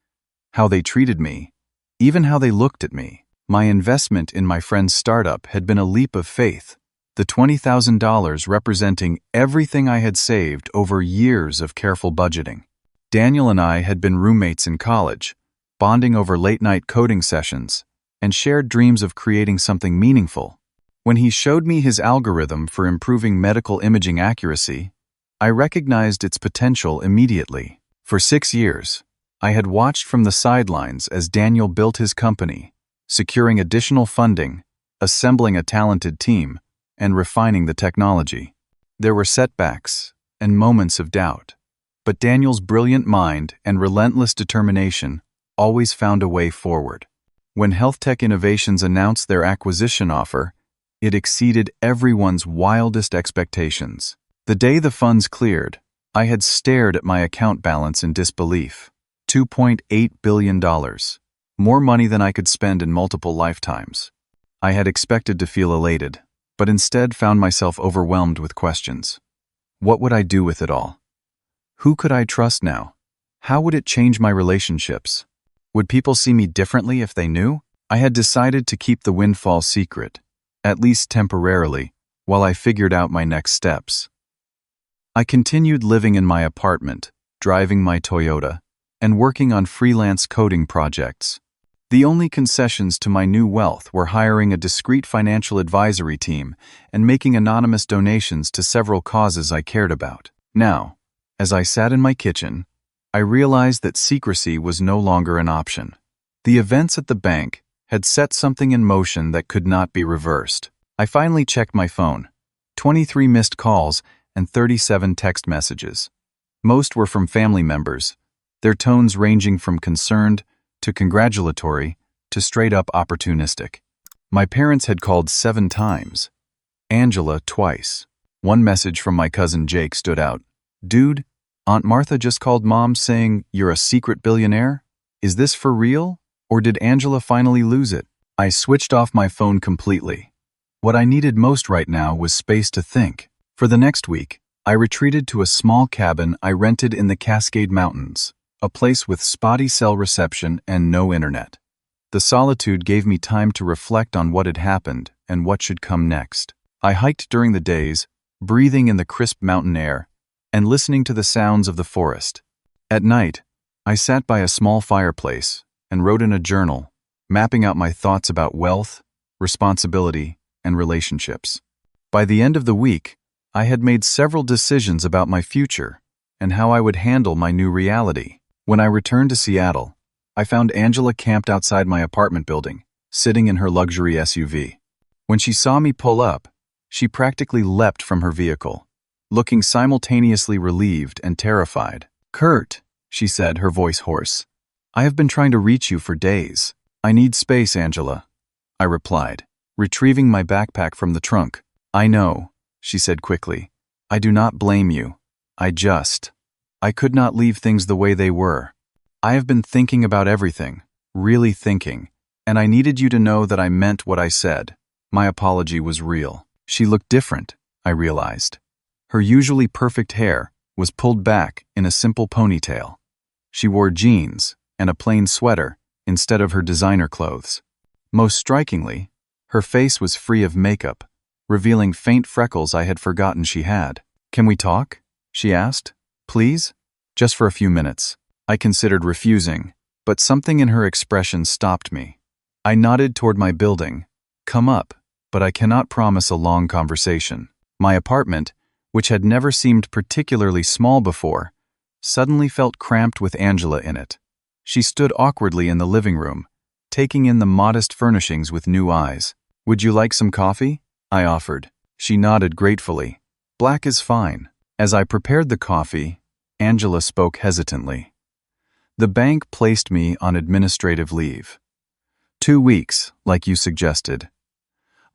Speaker 1: how they treated me, even how they looked at me. My investment in my friend's startup had been a leap of faith, the $20,000 representing everything I had saved over years of careful budgeting. Daniel and I had been roommates in college, bonding over late-night coding sessions, and shared dreams of creating something meaningful. When he showed me his algorithm for improving medical imaging accuracy, I recognized its potential immediately. For 6 years, I had watched from the sidelines as Daniel built his company, securing additional funding, assembling a talented team, and refining the technology. There were setbacks and moments of doubt, but Daniel's brilliant mind and relentless determination always found a way forward. When Health Tech Innovations announced their acquisition offer, it exceeded everyone's wildest expectations. The day the funds cleared, I had stared at my account balance in disbelief. $2.8 billion. More money than I could spend in multiple lifetimes. I had expected to feel elated, but instead found myself overwhelmed with questions. What would I do with it all? Who could I trust now? How would it change my relationships? Would people see me differently if they knew? I had decided to keep the windfall secret, at least temporarily, while I figured out my next steps. I continued living in my apartment, driving my Toyota, and working on freelance coding projects. The only concessions to my new wealth were hiring a discreet financial advisory team and making anonymous donations to several causes I cared about. Now, as I sat in my kitchen, I realized that secrecy was no longer an option. The events at the bank had set something in motion that could not be reversed. I finally checked my phone. 23 missed calls and 37 text messages. Most were from family members, their tones ranging from concerned to congratulatory to straight-up opportunistic. My parents had called 7 times. Angela twice. One message from my cousin Jake stood out. "Dude, Aunt Martha just called Mom saying you're a secret billionaire? Is this for real? Or did Angela finally lose it?" I switched off my phone completely. What I needed most right now was space to think. For the next week, I retreated to a small cabin I rented in the Cascade Mountains, a place with spotty cell reception and no internet. The solitude gave me time to reflect on what had happened and what should come next. I hiked during the days, breathing in the crisp mountain air and listening to the sounds of the forest. At night, I sat by a small fireplace and wrote in a journal, mapping out my thoughts about wealth, responsibility, and relationships. By the end of the week, I had made several decisions about my future and how I would handle my new reality. When I returned to Seattle, I found Angela camped outside my apartment building, sitting in her luxury SUV. When she saw me pull up, she practically leapt from her vehicle, looking simultaneously relieved and terrified. "Kurt," she said, her voice hoarse, "I have been trying to reach you for days." "I need space, Angela," I replied, retrieving my backpack from the trunk. "I know," she said quickly. "I do not blame you. I could not leave things the way they were. I have been thinking about everything, really thinking, and I needed you to know that I meant what I said. My apology was real." She looked different, I realized. Her usually perfect hair was pulled back in a simple ponytail. She wore jeans and a plain sweater instead of her designer clothes. Most strikingly, her face was free of makeup, revealing faint freckles I had forgotten she had. "Can we talk?" she asked. "Please? Just for a few minutes." I considered refusing, but something in her expression stopped me. I nodded toward my building. "Come up, but I cannot promise a long conversation." My apartment, which had never seemed particularly small before, suddenly felt cramped with Angela in it. She stood awkwardly in the living room, taking in the modest furnishings with new eyes. "Would you like some coffee?" I offered. She nodded gratefully. "Black is fine." As I prepared the coffee, Angela spoke hesitantly. "The bank placed me on administrative leave. 2 weeks, like you suggested.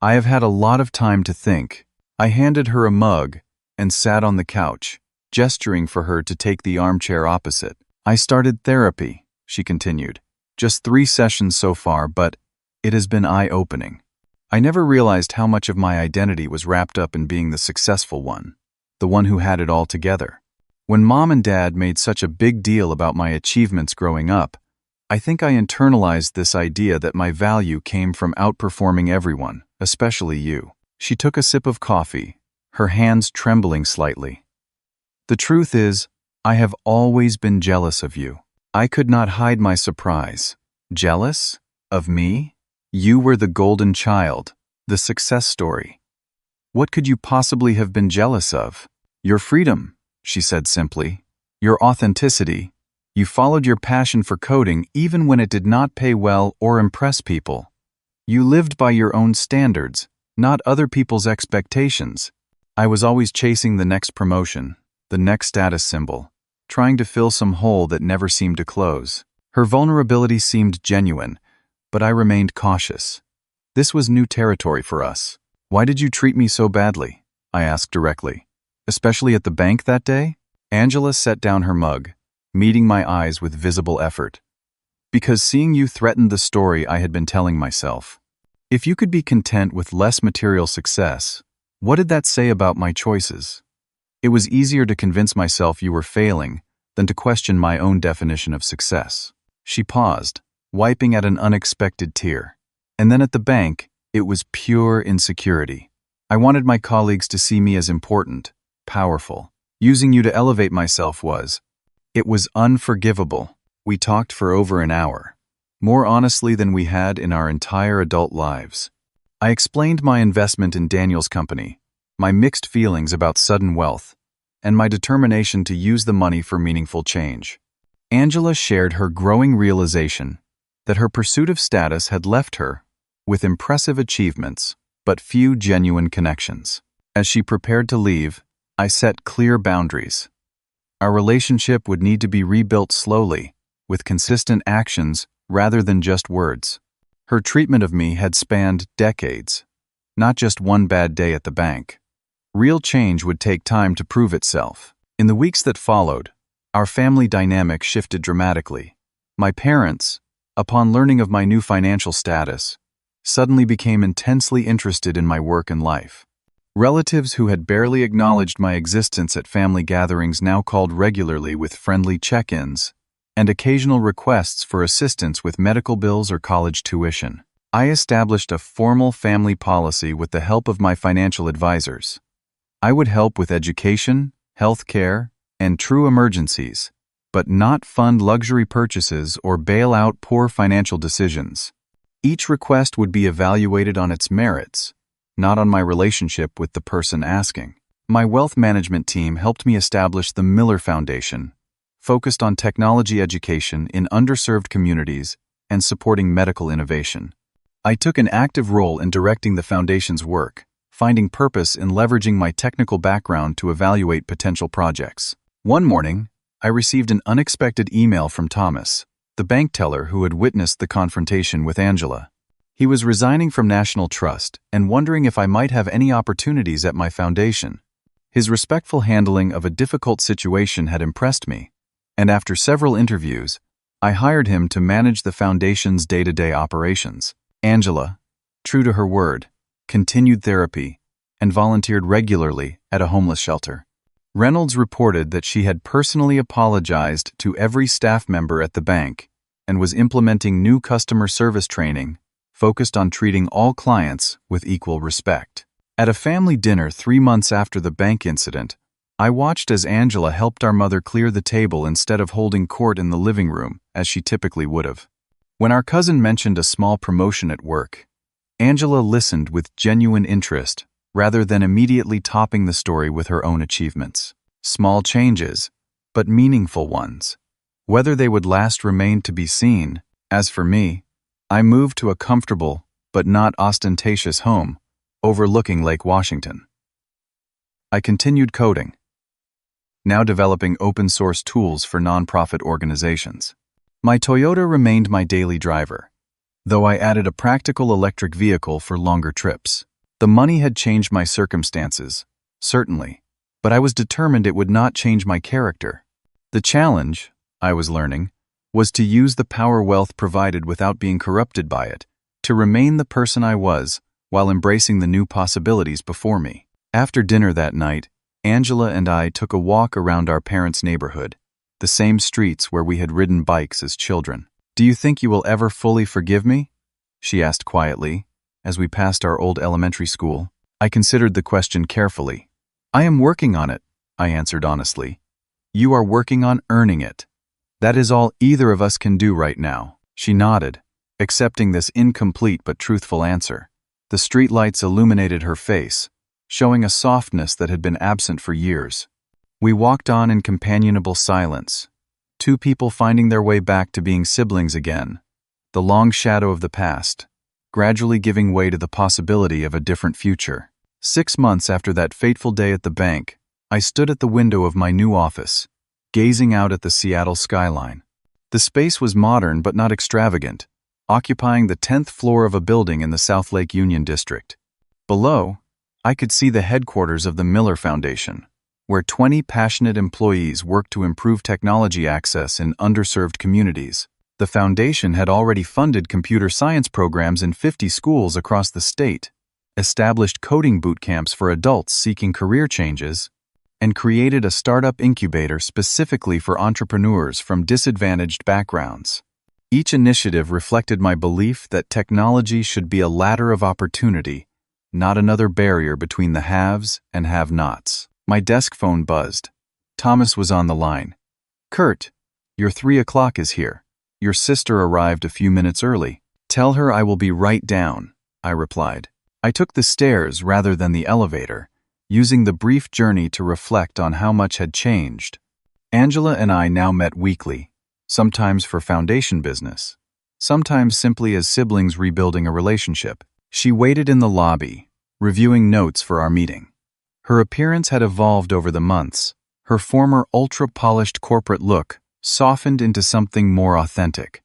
Speaker 1: I have had a lot of time to think." I handed her a mug and sat on the couch, gesturing for her to take the armchair opposite. "I started therapy," she continued. "Just 3 sessions so far, but it has been eye-opening. I never realized how much of my identity was wrapped up in being the successful one, the one who had it all together. When Mom and Dad made such a big deal about my achievements growing up, I think I internalized this idea that my value came from outperforming everyone, especially you." She took a sip of coffee, her hands trembling slightly. "The truth is, I have always been jealous of you." I could not hide my surprise. "Jealous? Of me? You were the golden child, the success story. What could you possibly have been jealous of?" "Your freedom," she said simply. "Your authenticity. You followed your passion for coding even when it did not pay well or impress people. You lived by your own standards, not other people's expectations. I was always chasing the next promotion, the next status symbol, trying to fill some hole that never seemed to close." Her vulnerability seemed genuine, but I remained cautious. This was new territory for us. "Why did you treat me so badly?" I asked directly. "Especially at the bank that day?" Angela set down her mug, meeting my eyes with visible effort. "Because seeing you threatened the story I had been telling myself. If you could be content with less material success, what did that say about my choices? It was easier to convince myself you were failing than to question my own definition of success." She paused, wiping at an unexpected tear. "And then at the bank, it was pure insecurity. I wanted my colleagues to see me as important, powerful. Using you to elevate myself it was unforgivable." We talked for over an hour, more honestly than we had in our entire adult lives. I explained my investment in Daniel's company, my mixed feelings about sudden wealth, and my determination to use the money for meaningful change. Angela shared her growing realization that her pursuit of status had left her with impressive achievements but few genuine connections. As she prepared to leave, I set clear boundaries. Our relationship would need to be rebuilt slowly, with consistent actions rather than just words. Her treatment of me had spanned decades, not just one bad day at the bank. Real change would take time to prove itself. In the weeks that followed, our family dynamic shifted dramatically. My parents, upon learning of my new financial status, suddenly became intensely interested in my work and life. Relatives who had barely acknowledged my existence at family gatherings now called regularly with friendly check-ins and occasional requests for assistance with medical bills or college tuition. I established a formal family policy with the help of my financial advisors. I would help with education, health care, and true emergencies, but not fund luxury purchases or bail out poor financial decisions. Each request would be evaluated on its merits, not on my relationship with the person asking. My wealth management team helped me establish the Miller Foundation, focused on technology education in underserved communities and supporting medical innovation. I took an active role in directing the foundation's work, finding purpose in leveraging my technical background to evaluate potential projects. One morning, I received an unexpected email from Thomas, the bank teller who had witnessed the confrontation with Angela. He was resigning from National Trust and wondering if I might have any opportunities at my foundation. His respectful handling of a difficult situation had impressed me, and after several interviews, I hired him to manage the foundation's day-to-day operations. Angela, true to her word, continued therapy and volunteered regularly at a homeless shelter. Reynolds reported that she had personally apologized to every staff member at the bank and was implementing new customer service training focused on treating all clients with equal respect. At a family dinner 3 months after the bank incident, I watched as Angela helped our mother clear the table instead of holding court in the living room as she typically would have. When our cousin mentioned a small promotion at work, Angela listened with genuine interest rather than immediately topping the story with her own achievements. Small changes, but meaningful ones. Whether they would last remained to be seen. As for me, I moved to a comfortable but not ostentatious home overlooking Lake Washington. I continued coding, now developing open-source tools for nonprofit organizations. My Toyota remained my daily driver, though I added a practical electric vehicle for longer trips. The money had changed my circumstances, certainly, but I was determined it would not change my character. The challenge, I was learning, was to use the power wealth provided without being corrupted by it, to remain the person I was while embracing the new possibilities before me. After dinner that night, Angela and I took a walk around our parents' neighborhood, the same streets where we had ridden bikes as children. "Do you think you will ever fully forgive me?" she asked quietly, as we passed our old elementary school. I considered the question carefully. "I am working on it," I answered honestly. "You are working on earning it. That is all either of us can do right now." She nodded, accepting this incomplete but truthful answer. The streetlights illuminated her face, showing a softness that had been absent for years. We walked on in companionable silence, two people finding their way back to being siblings again, the long shadow of the past, gradually giving way to the possibility of a different future. 6 months after that fateful day at the bank, I stood at the window of my new office, gazing out at the Seattle skyline. The space was modern but not extravagant, occupying the 10th floor of a building in the South Lake Union District. Below, I could see the headquarters of the Miller Foundation, where 20 passionate employees worked to improve technology access in underserved communities. The foundation had already funded computer science programs in 50 schools across the state, established coding boot camps for adults seeking career changes, and created a startup incubator specifically for entrepreneurs from disadvantaged backgrounds. Each initiative reflected my belief that technology should be a ladder of opportunity, not another barrier between the haves and have-nots. My desk phone buzzed. Thomas was on the line. "Kurt, your 3 o'clock is here. Your sister arrived a few minutes early. Tell her I will be right down," I replied. I took the stairs rather than the elevator, using the brief journey to reflect on how much had changed. Angela and I now met weekly, sometimes for foundation business, sometimes simply as siblings rebuilding a relationship. She waited in the lobby, reviewing notes for our meeting. Her appearance had evolved over the months, her former ultra-polished corporate look softened into something more authentic.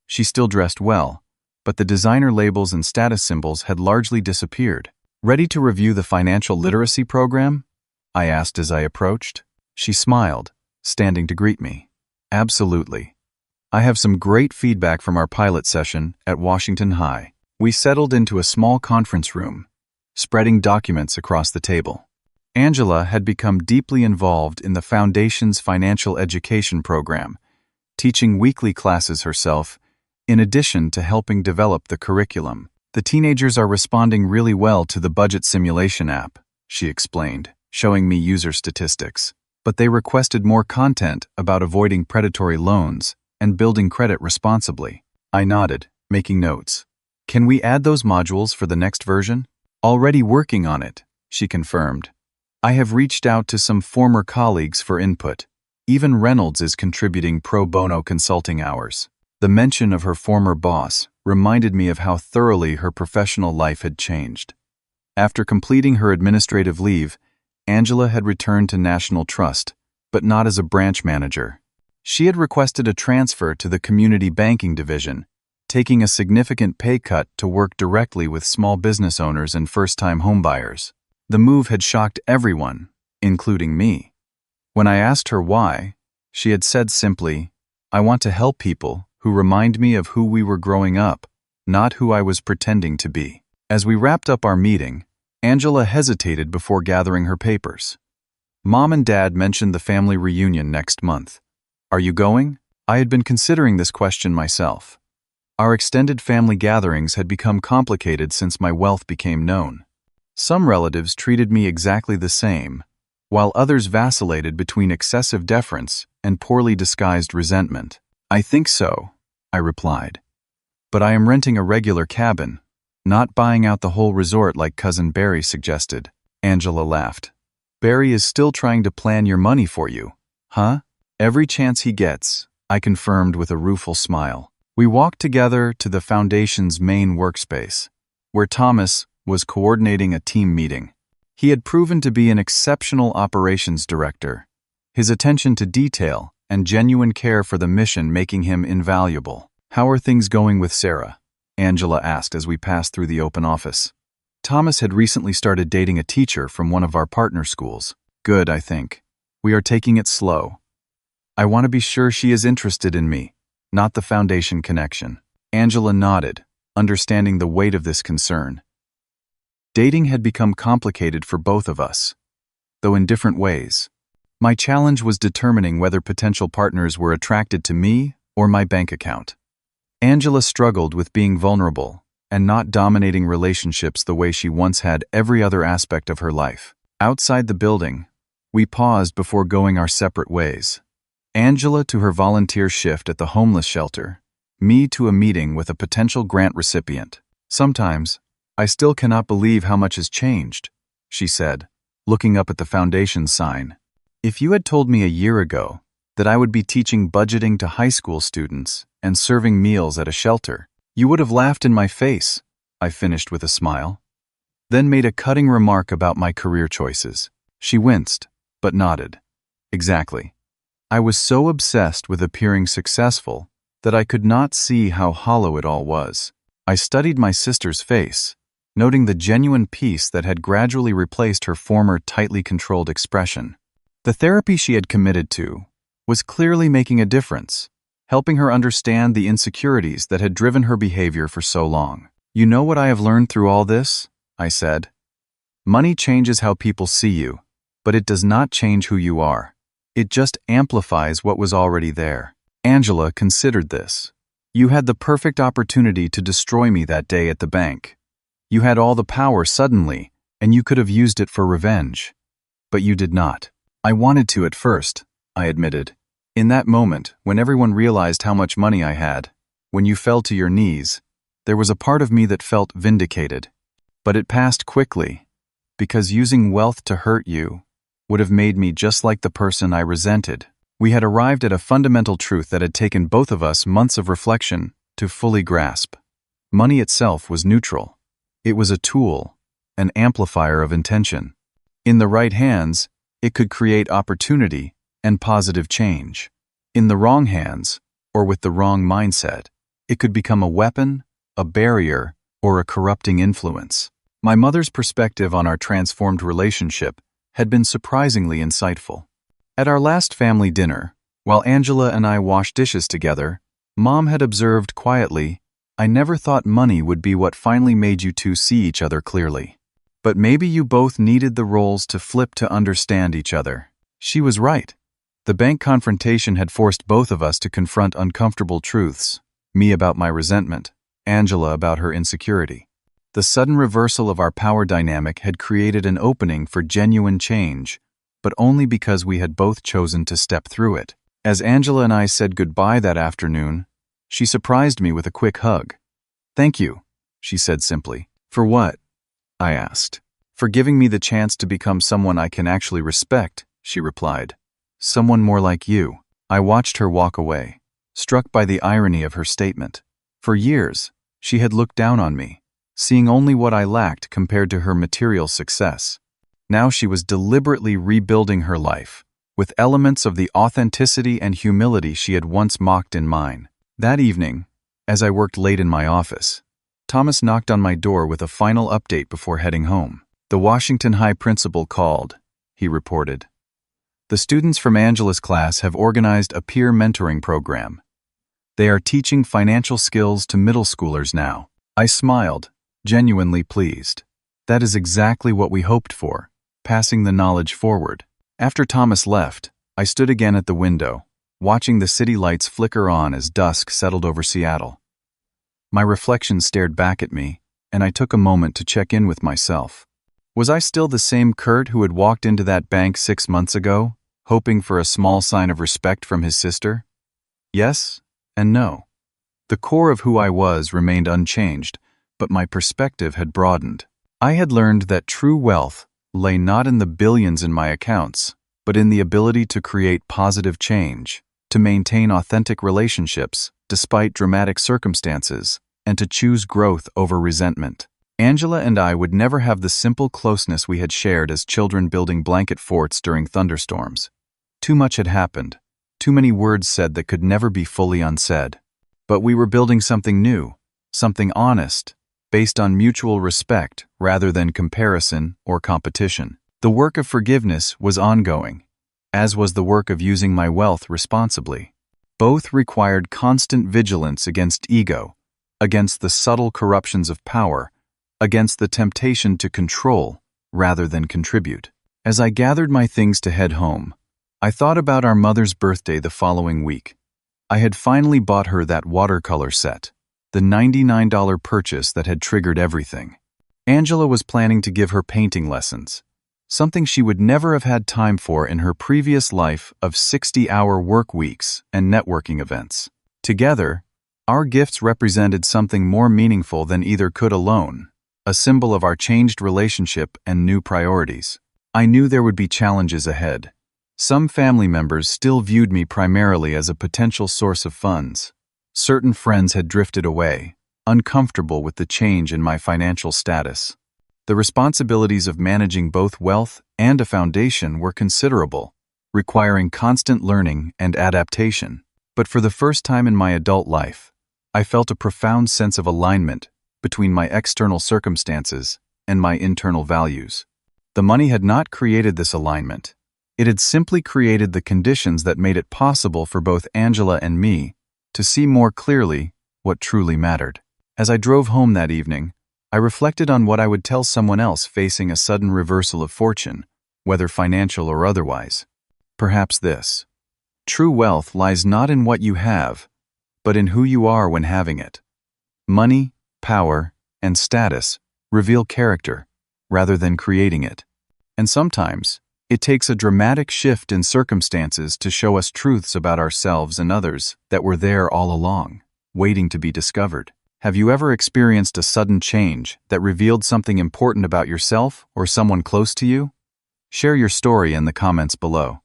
Speaker 1: She still dressed well, but the designer labels and status symbols had largely disappeared. "Ready to review the financial literacy program?" I asked as I approached. She smiled, standing to greet me. "Absolutely. I have some great feedback from our pilot session at Washington High. We settled into a small conference room, spreading documents across the table. Angela had become deeply involved in the Foundation's financial education program, teaching weekly classes herself, in addition to helping develop the curriculum. The teenagers are responding really well to the budget simulation app, she explained, showing me user statistics. But they requested more content about avoiding predatory loans and building credit responsibly. I nodded, making notes. Can we add those modules for the next version? Already working on it, she confirmed. I have reached out to some former colleagues for input. Even Reynolds is contributing pro bono consulting hours. The mention of her former boss reminded me of how thoroughly her professional life had changed. After completing her administrative leave, Angela had returned to National Trust, but not as a branch manager. She had requested a transfer to the community banking division, taking a significant pay cut to work directly with small business owners and first-time homebuyers. The move had shocked everyone, including me. When I asked her why, she had said simply, "I want to help people who remind me of who we were growing up, not who I was pretending to be." As we wrapped up our meeting, Angela hesitated before gathering her papers. Mom and Dad mentioned the family reunion next month. Are you going? I had been considering this question myself. Our extended family gatherings had become complicated since my wealth became known. Some relatives treated me exactly the same, while others vacillated between excessive deference and poorly disguised resentment. I think so, I replied. But I am renting a regular cabin, not buying out the whole resort like Cousin Barry suggested. Angela laughed. Barry is still trying to plan your money for you, huh? Every chance he gets, I confirmed with a rueful smile. We walked together to the Foundation's main workspace, where Thomas was coordinating a team meeting. He had proven to be an exceptional operations director, his attention to detail and genuine care for the mission making him invaluable. How are things going with Sarah? Angela asked as we passed through the open office. Thomas had recently started dating a teacher from one of our partner schools. Good, I think. We are taking it slow. I want to be sure she is interested in me, not the Foundation connection. Angela nodded, understanding the weight of this concern. Dating had become complicated for both of us, though in different ways. My challenge was determining whether potential partners were attracted to me or my bank account. Angela struggled with being vulnerable and not dominating relationships the way she once had every other aspect of her life. Outside the building, we paused before going our separate ways. Angela to her volunteer shift at the homeless shelter, me to a meeting with a potential grant recipient. Sometimes, I still cannot believe how much has changed, she said, looking up at the Foundation sign. If you had told me a year ago that I would be teaching budgeting to high school students and serving meals at a shelter, you would have laughed in my face, I finished with a smile. Then made a cutting remark about my career choices. She winced, but nodded. Exactly. I was so obsessed with appearing successful that I could not see how hollow it all was. I studied my sister's face, noting the genuine peace that had gradually replaced her former tightly controlled expression. The therapy she had committed to was clearly making a difference, helping her understand the insecurities that had driven her behavior for so long. You know what I have learned through all this? I said. Money changes how people see you, but it does not change who you are. It just amplifies what was already there. Angela considered this. You had the perfect opportunity to destroy me that day at the bank. You had all the power suddenly, and you could have used it for revenge. But you did not. I wanted to at first, I admitted. In that moment, when everyone realized how much money I had, when you fell to your knees, there was a part of me that felt vindicated. But it passed quickly, because using wealth to hurt you would have made me just like the person I resented. We had arrived at a fundamental truth that had taken both of us months of reflection to fully grasp. Money itself was neutral. It was a tool, an amplifier of intention. In the right hands, it could create opportunity and positive change. In the wrong hands, or with the wrong mindset, it could become a weapon, a barrier, or a corrupting influence. My mother's perspective on our transformed relationship had been surprisingly insightful. At our last family dinner, while Angela and I washed dishes together, Mom had observed quietly, I never thought money would be what finally made you two see each other clearly. But maybe you both needed the roles to flip to understand each other." She was right. The bank confrontation had forced both of us to confront uncomfortable truths, me about my resentment, Angela about her insecurity. The sudden reversal of our power dynamic had created an opening for genuine change, but only because we had both chosen to step through it. As Angela and I said goodbye that afternoon, she surprised me with a quick hug. "Thank you," she said simply. "For what?" I asked. "For giving me the chance to become someone I can actually respect," she replied. "Someone more like you." I watched her walk away, struck by the irony of her statement. For years, she had looked down on me, seeing only what I lacked compared to her material success. Now she was deliberately rebuilding her life, with elements of the authenticity and humility she had once mocked in mine. That evening, as I worked late in my office, Thomas knocked on my door with a final update before heading home. "The Washington High principal called," he reported. "The students from Angela's class have organized a peer mentoring program. They are teaching financial skills to middle schoolers now." I smiled, genuinely pleased. That is exactly what we hoped for, passing the knowledge forward. After Thomas left, I stood again at the window, watching the city lights flicker on as dusk settled over Seattle. My reflection stared back at me, and I took a moment to check in with myself. Was I still the same Kurt who had walked into that bank 6 months ago, hoping for a small sign of respect from his sister? Yes and no. The core of who I was remained unchanged, but my perspective had broadened. I had learned that true wealth lay not in the billions in my accounts, but in the ability to create positive change, to maintain authentic relationships despite dramatic circumstances, and to choose growth over resentment. Angela and I would never have the simple closeness we had shared as children building blanket forts during thunderstorms. Too much had happened, too many words said that could never be fully unsaid. But we were building something new, something honest, based on mutual respect rather than comparison or competition. The work of forgiveness was ongoing, as was the work of using my wealth responsibly. Both required constant vigilance against ego, against the subtle corruptions of power, against the temptation to control rather than contribute. As I gathered my things to head home, I thought about our mother's birthday the following week. I had finally bought her that watercolor set, the $99 purchase that had triggered everything. Angela was planning to give her painting lessons, something she would never have had time for in her previous life of 60-hour work weeks and networking events. Together, our gifts represented something more meaningful than either could alone, a symbol of our changed relationship and new priorities. I knew there would be challenges ahead. Some family members still viewed me primarily as a potential source of funds. Certain friends had drifted away, uncomfortable with the change in my financial status. The responsibilities of managing both wealth and a foundation were considerable, requiring constant learning and adaptation. But for the first time in my adult life, I felt a profound sense of alignment between my external circumstances and my internal values. The money had not created this alignment. It had simply created the conditions that made it possible for both Angela and me to see more clearly what truly mattered. As I drove home that evening, I reflected on what I would tell someone else facing a sudden reversal of fortune, whether financial or otherwise. Perhaps this: true wealth lies not in what you have, but in who you are when having it. Money, power, and status reveal character rather than creating it. And sometimes, it takes a dramatic shift in circumstances to show us truths about ourselves and others that were there all along, waiting to be discovered. Have you ever experienced a sudden change that revealed something important about yourself or someone close to you? Share your story in the comments below.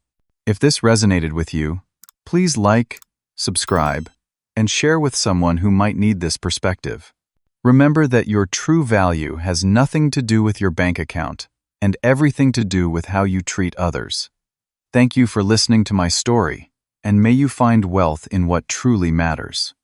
Speaker 1: If this resonated with you, please like, subscribe, and share with someone who might need this perspective. Remember that your true value has nothing to do with your bank account and everything to do with how you treat others. Thank you for listening to my story, and may you find wealth in what truly matters.